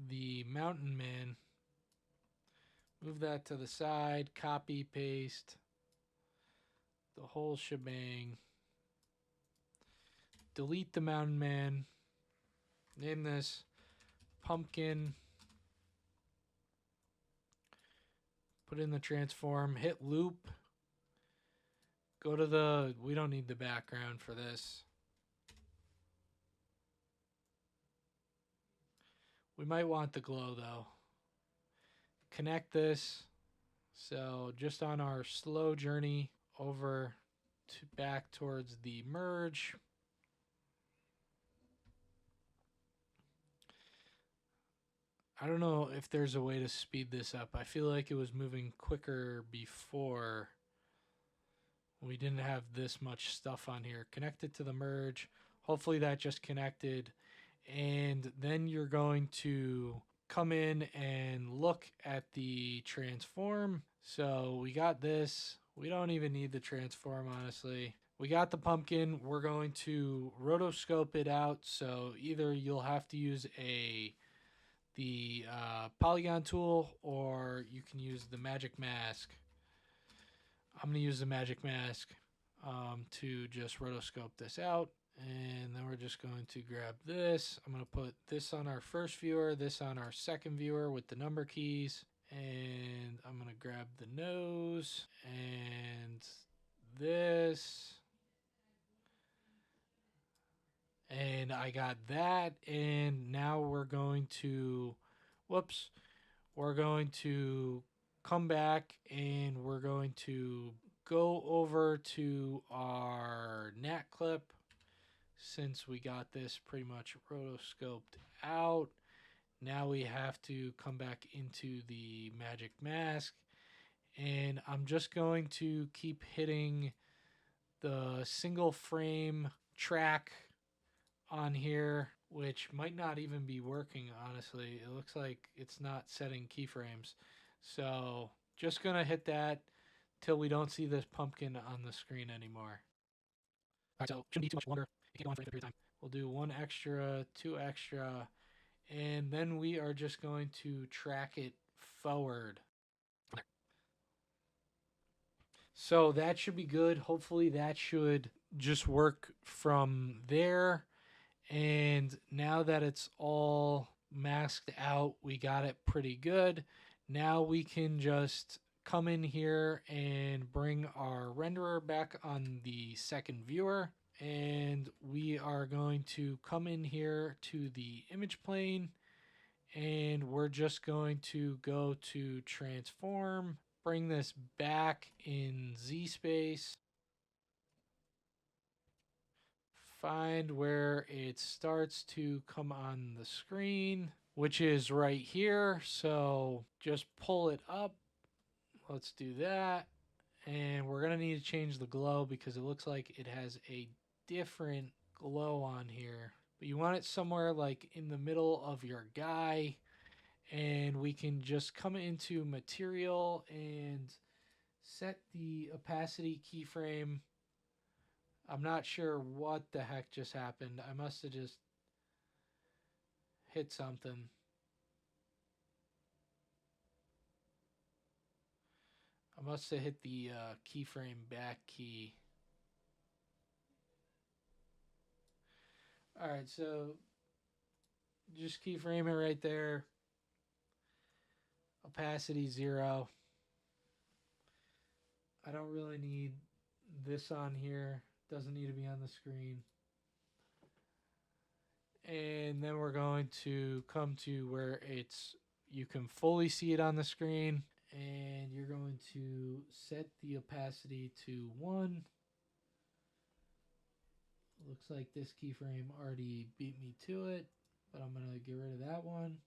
the Mountain Man. Move that to the side, copy, paste, the whole shebang. Delete the Mountain Man. Name this Pumpkin. Put in the transform, hit loop. Go to the, we don't need the background for this. We might want the glow though. Connect this. So just on our slow journey over to back towards the merge. I don't know if there's a way to speed this up. I feel like it was moving quicker before. We didn't have this much stuff on here. Connect it to the merge. Hopefully that just connected. And then you're going to come in and look at the transform. So we got this. We don't even need the transform, honestly. We got the pumpkin. We're going to rotoscope it out. So either you'll have to use the polygon tool, or you can use the magic mask. I'm going to use the magic mask to just rotoscope this out. And then we're just going to grab this. I'm going to put this on our first viewer, this on our second viewer with the number keys. And I'm going to grab the nose and this. And I got that. And now we're going to, we're going to come back and we're going to go over to our Natt clip. Since we got this pretty much rotoscoped out, now we have to come back into the magic mask, and I'm just going to keep hitting the single frame track on here, which might not even be working, honestly. It looks like it's not setting keyframes. So just gonna hit that till we don't see this pumpkin on the screen anymore. All right, so shouldn't be too much longer. It can go on for a period of time. We'll do 1 extra, 2 extra, and then we are just going to track it forward. So that should be good. Hopefully that should just work from there. And now that it's all masked out, we got it pretty good. Now we can just come in here and bring our renderer back on the second viewer. And we are going to come in here to the image plane, and we're just going to go to transform, bring this back in Z space, find where it starts to come on the screen, which is right here. So just pull it up. Let's do that. And we're going to need to change the glow because it looks like it has a different glow on here. But you want it somewhere like in the middle of your guy. And we can just come into material and set the opacity keyframe. I'm not sure what the heck just happened. I must have just hit something. I must have hit the keyframe back key. All right, so just keyframe it right there. Opacity 0. I don't really need this on here. Doesn't need to be on the screen. And then we're going to come to where you can fully see it on the screen. And you're going to set the opacity to 1. Looks like this keyframe already beat me to it, but I'm going to get rid of that one.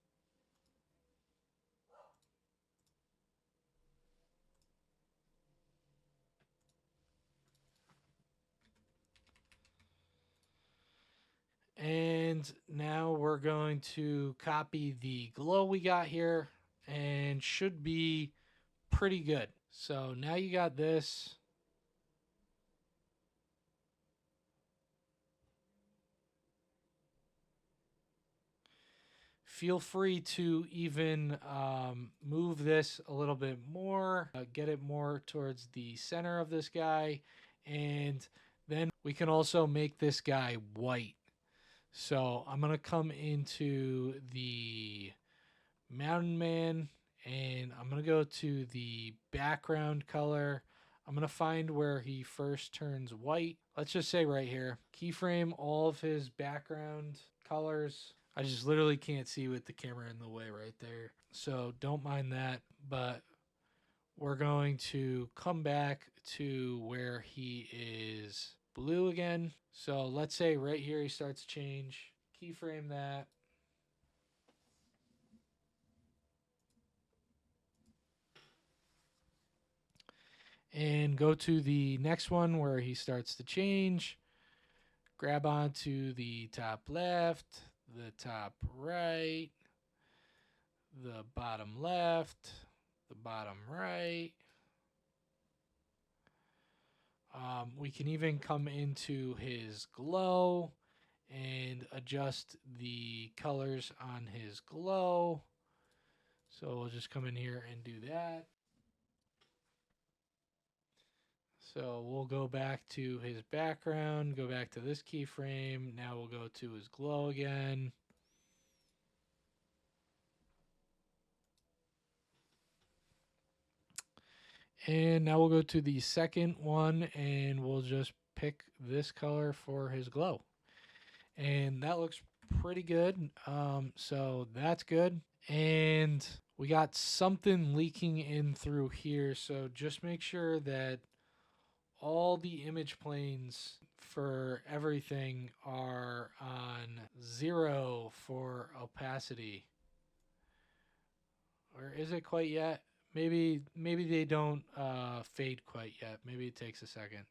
And And now we're going to copy the glow we got here, and should be pretty good. So now you got this. Feel free to even move this a little bit more, get it more towards the center of this guy, and then we can also make this guy white. So I'm going to come into the Mountain Man, and I'm going to go to the background color. I'm going to find where he first turns white. Let's just say right here. Keyframe all of his background colors. I just literally can't see with the camera in the way right there. So don't mind that. But we're going to come back to where he is blue again. So let's say right here he starts to change. Keyframe that. And go to the next one where he starts to change. Grab onto the top left, the top right, the bottom left, the bottom right. We can even come into his glow and adjust the colors on his glow. So we'll just come in here and do that. So we'll go back to his background, go back to this keyframe. Now we'll go to his glow again. And now we'll go to the second one and we'll just pick this color for his glow. And that looks pretty good. So that's good. And we got something leaking in through here. So just make sure that all the image planes for everything are on 0 for opacity. Or is it quite yet? Maybe they don't fade quite yet. Maybe it takes a second.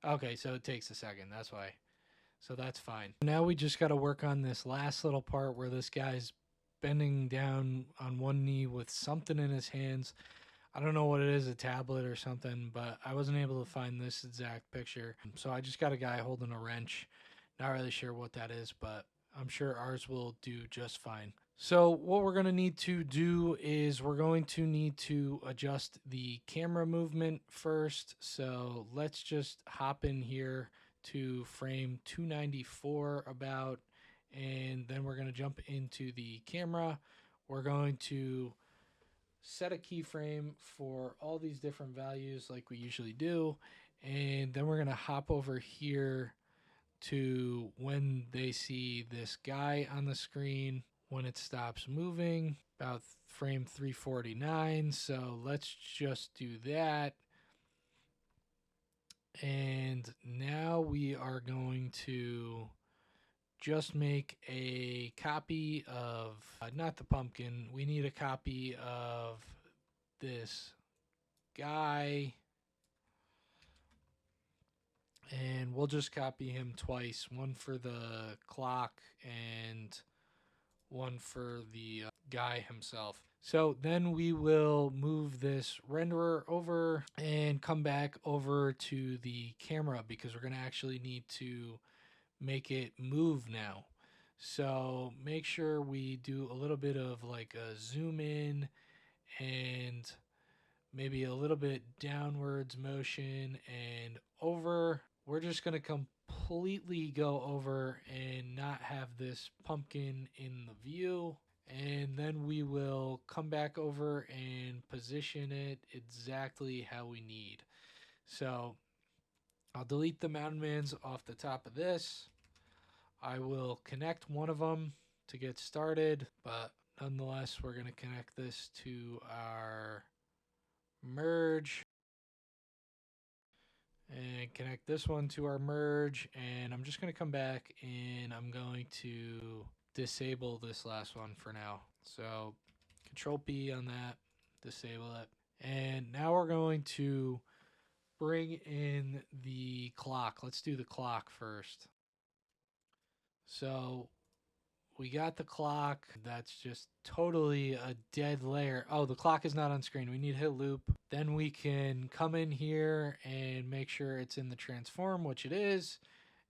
Okay, so it takes a second. That's why. So that's fine. Now we just got to work on this last little part where this guy's bending down on one knee with something in his hands. I don't know what it is, a tablet or something, but I wasn't able to find this exact picture. So I just got a guy holding a wrench. Not really sure what that is, but I'm sure ours will do just fine. So what we're going to need to do is we're going to need to adjust the camera movement first. So let's just hop in here to frame 294 about, and then we're going to jump into the camera. We're going to set a keyframe for all these different values like we usually do, and then we're going to hop over here to when they see this guy on the screen, when it stops moving, about frame 349. So let's just do that. And now we are going to just make a copy of, not the pumpkin, we need a copy of this guy. And we'll just copy him twice, one for the clock and one for the guy himself. So then we will move this renderer over and come back over to the camera because we're going to actually need to make it move now. So make sure we do a little bit of like a zoom in and maybe a little bit downwards motion and over. We're just going to completely go over and not have this pumpkin in the view. And then we will come back over and position it exactly how we need. So I'll delete the mountain mans off the top of this. I will connect one of them to get started, but nonetheless, we're going to connect this to our merge and connect this one to our merge. And I'm just going to come back and I'm going to disable this last one for now. So Control P on that, disable it. And now we're going to bring in the clock. Let's do the clock first. So we got the clock. That's just totally a dead layer. Oh, the clock is not on screen. We need to hit loop. Then we can come in here and make sure it's in the transform, which it is.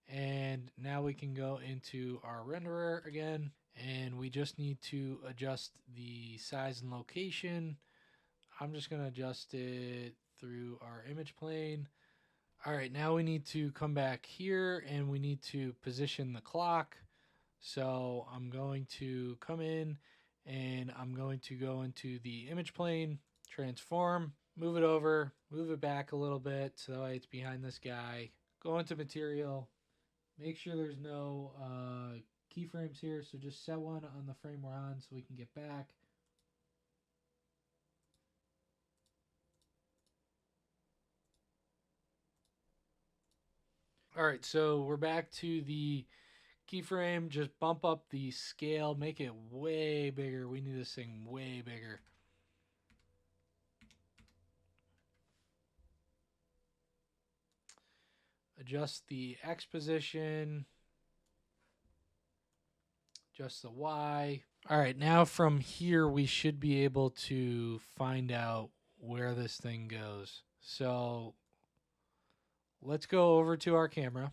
And now we can go into our renderer again, and we just need to adjust the size and location. I'm just going to adjust it through our image plane. All right, now we need to come back here and we need to position the clock. So I'm going to come in and I'm going to go into the image plane, transform, move it over, move it back a little bit so that way it's behind this guy. Go into material, make sure there's no keyframes here. So just set one on the frame we're on so we can get back. All right, so we're back to the keyframe. Just bump up the scale, make it way bigger. We need this thing way bigger. Adjust the X position, adjust the Y. All right, now from here we should be able to find out where this thing goes. So let's go over to our camera.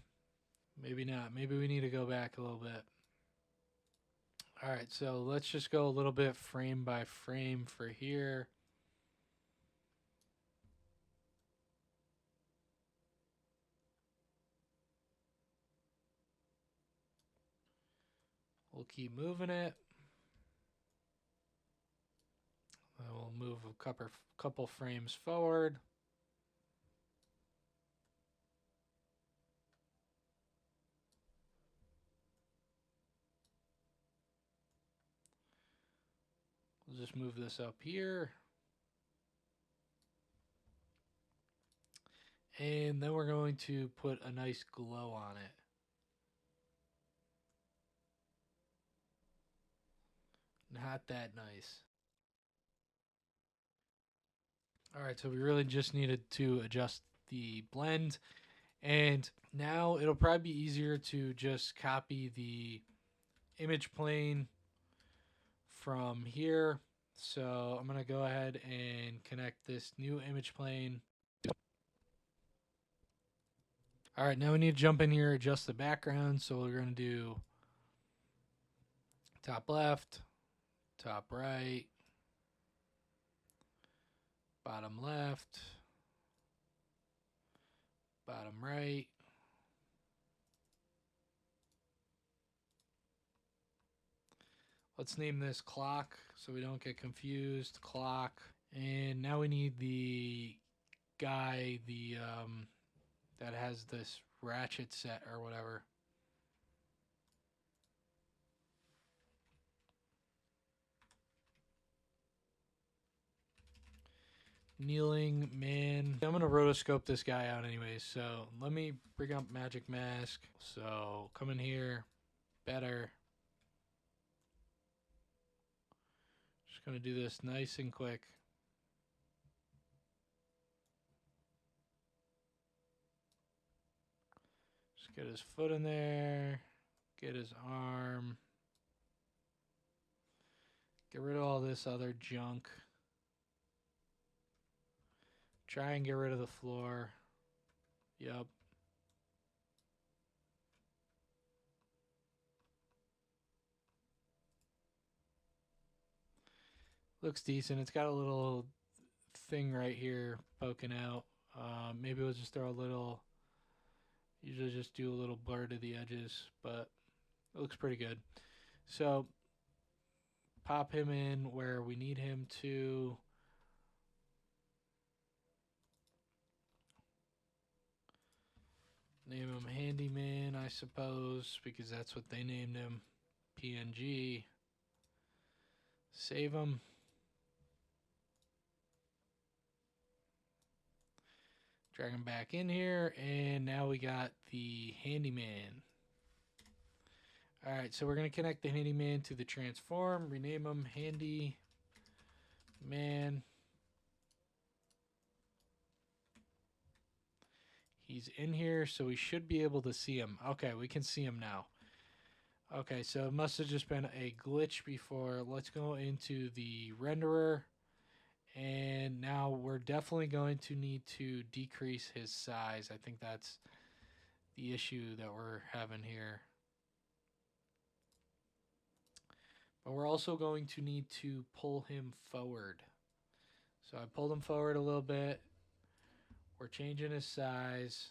Maybe not. Maybe we need to go back a little bit. All right, so let's just go a little bit frame by frame for here. We'll keep moving it. We'll move a couple frames forward. We'll just move this up here. And then we're going to put a nice glow on it. Not that nice. All right, so we really just needed to adjust the blend. And now it'll probably be easier to just copy the image plane from here. So I'm going to go ahead and connect this new image plane. All right, now we need to jump in here, adjust the background. So we're going to do top left, top right, bottom left, bottom right. Let's name this clock so we don't get confused. Clock. And now we need the guy, that has this ratchet set or whatever. Kneeling man. I'm gonna rotoscope this guy out anyways. So let me bring up magic mask. So come in here. Better. Just gonna do this nice and quick. Just get his foot in there. Get his arm. Get rid of all this other junk. Try and get rid of the floor. Yep. Looks decent. It's got a little thing right here poking out. Maybe we'll just throw a little. Usually just do a little blur to the edges, but it looks pretty good. So pop him in where we need him to. Name him Handyman, I suppose, because that's what they named him. PNG. Save him. Drag him back in here, and now we got the Handyman. All right, so we're going to connect the Handyman to the transform, rename him Handyman. He's in here, so we should be able to see him. Okay, we can see him now. Okay, so it must have just been a glitch before. Let's go into the renderer. And now we're definitely going to need to decrease his size. I think that's the issue that we're having here. But we're also going to need to pull him forward. So I pulled him forward a little bit. We're changing his size.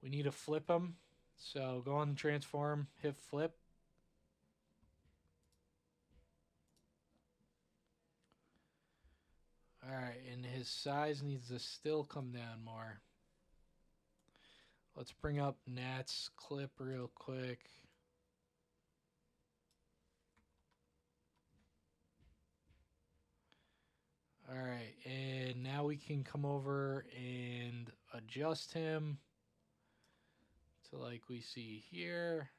We need to flip him. So go on the transform, hit flip. Alright, and his size needs to still come down more. Let's bring up Natt's clip real quick. Alright, and now we can come over and adjust him to like we see here.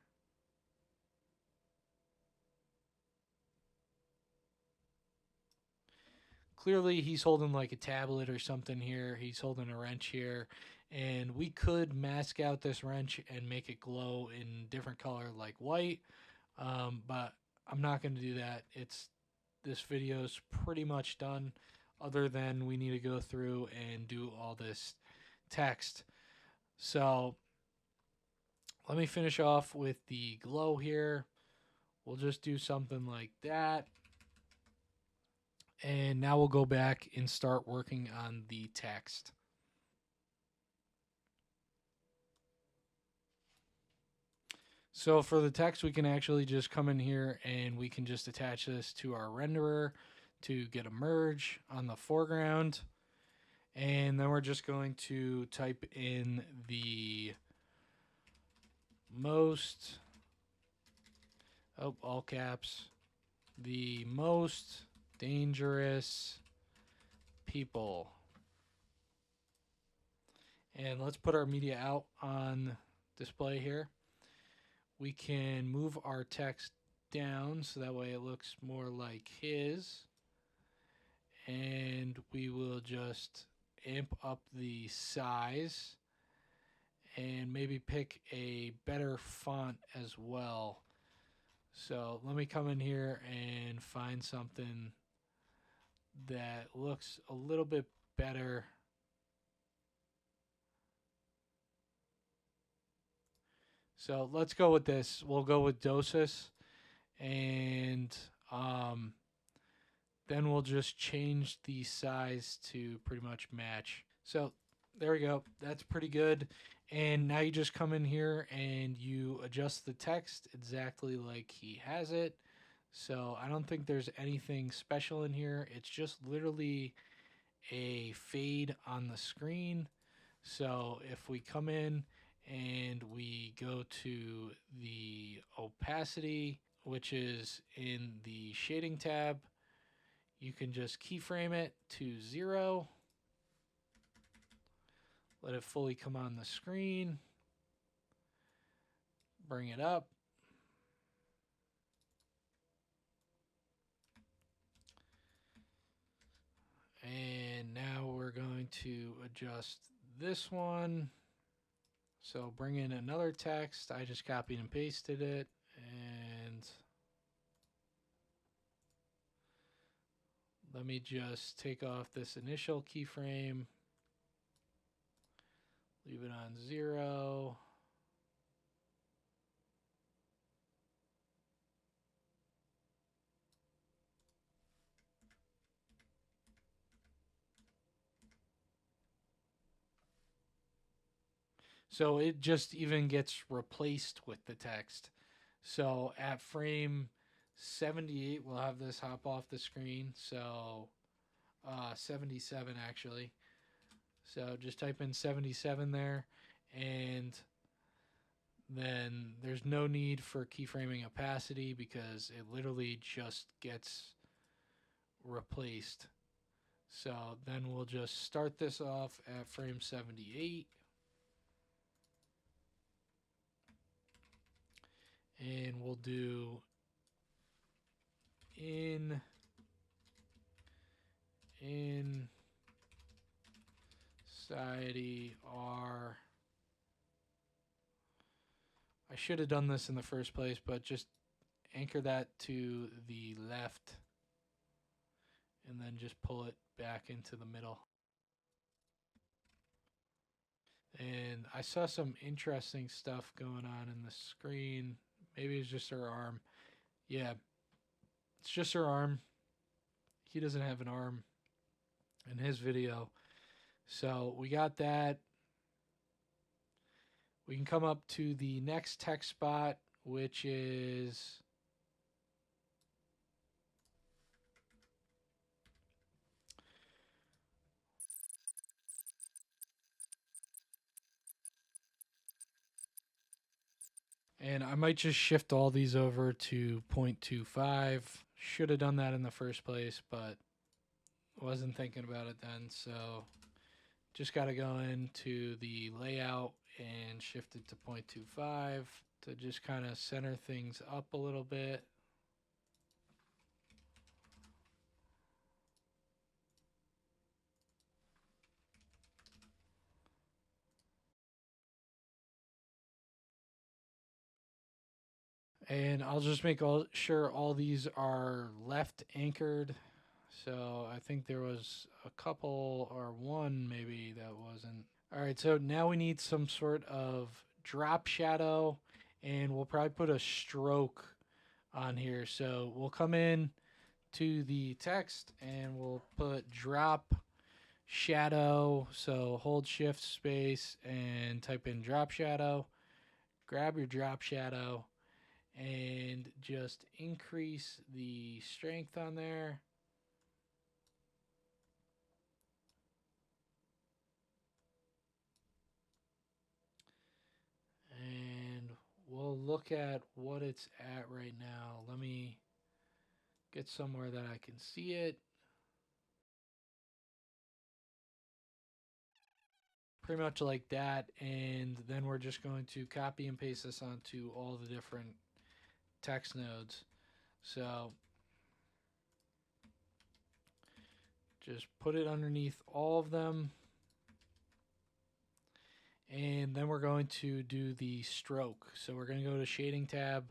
Clearly he's holding like a tablet or something here. He's holding a wrench here. And we could mask out this wrench and make it glow in different color like white. But I'm not going to do that. This video's pretty much done, other than we need to go through and do all this text. So let me finish off with the glow here. We'll just do something like that. And now we'll go back and start working on the text. So for the text, we can actually just come in here and we can just attach this to our renderer to get a merge on the foreground. And then we're just going to type in the most, all caps, the most dangerous people. And let's put our media out on display here. We can move our text down so that way it looks more like his. And we will just amp up the size and maybe pick a better font as well. So let me come in here and find something that looks a little bit better. So let's go with this. We'll go with Dosis, and then we'll just change the size to pretty much match. So there we go. That's pretty good. And now you just come in here and you adjust the text exactly like he has it. So I don't think there's anything special in here. It's just literally a fade on the screen. So if we come in and we go to the opacity, which is in the shading tab, you can just keyframe it to 0. Let it fully come on the screen. Bring it up. And now we're going to adjust this one. So bring in another text. I just copied and pasted it. And let me just take off this initial keyframe. Leave it on 0. So it just even gets replaced with the text. So at frame 78, we'll have this hop off the screen. So 77 actually. So just type in 77 there, and then there's no need for keyframing opacity because it literally just gets replaced. So then we'll just start this off at frame 78. And we'll do in society are, I should have done this in the first place, but just anchor that to the left and then just pull it back into the middle. And I saw some interesting stuff going on in the screen. Maybe it's just her arm. Yeah, it's just her arm. He doesn't have an arm in his video. So we got that. We can come up to the next text spot, which is and I might just shift all these over to 0.25. Should have done that in the first place, but wasn't thinking about it then. So just got to go into the layout and shift it to 0.25 to just kind of center things up a little bit. And I'll just make sure all these are left anchored. So I think there was a couple or one maybe that wasn't. All right, so now we need some sort of drop shadow, and we'll probably put a stroke on here. So we'll come in to the text and we'll put drop shadow. So hold shift space and type in drop shadow. Grab your drop shadow and just increase the strength on there. And we'll look at what it's at right now. Let me get somewhere that I can see it. Pretty much like that. And then we're just going to copy and paste this onto all the different text nodes. So just put it underneath all of them. And then we're going to do the stroke. So we're going to go to shading tab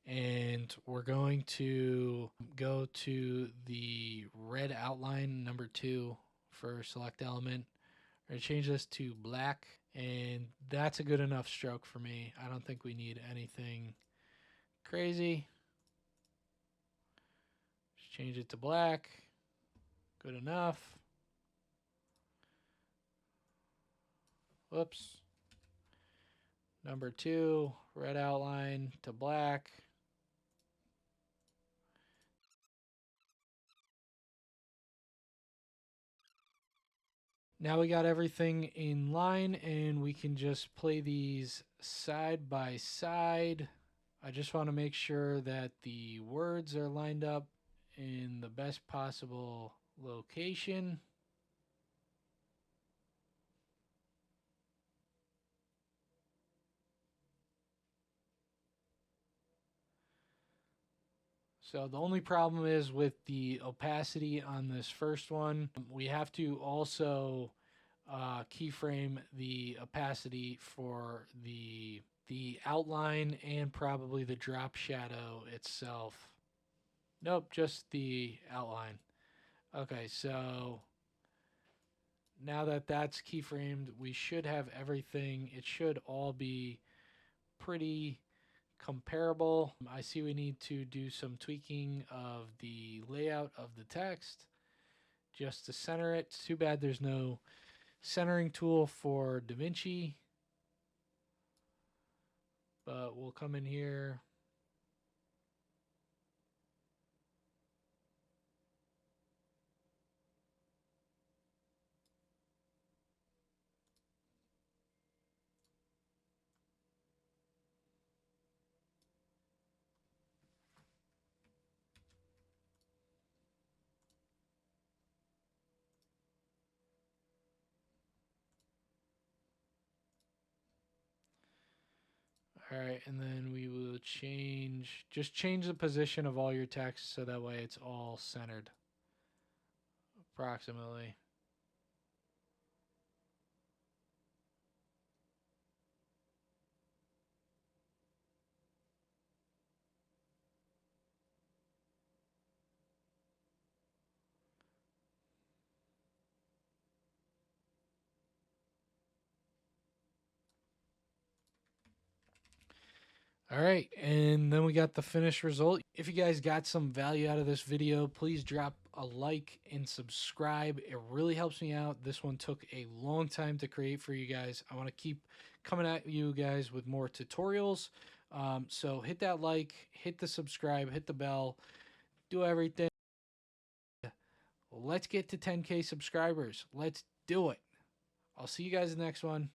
and we're going to go to the red outline number 2 for select element. We're going to change this to black, and that's a good enough stroke for me. I don't think we need anything crazy. Just change it to black. Good enough. Whoops. Number 2, red outline to black. Now we got everything in line and we can just play these side by side. I just want to make sure that the words are lined up in the best possible location. So the only problem is with the opacity on this first one. We have to also keyframe the opacity for the outline and probably the drop shadow itself. Nope, just the outline. Okay, so now that that's keyframed, we should have everything. It should all be pretty comparable. I see we need to do some tweaking of the layout of the text just to center it. It's too bad there's no centering tool for Davinci, but we'll come in here. All right, and then we will just change the position of all your text so that way it's all centered approximately. All right, and then we got the finished result. If you guys got some value out of this video, please drop a like and subscribe. It really helps me out. This one took a long time to create for you guys. I want to keep coming at you guys with more tutorials. So hit that like, hit the subscribe, hit the bell, do everything. Let's get to 10K subscribers. Let's do it. I'll see you guys in the next one.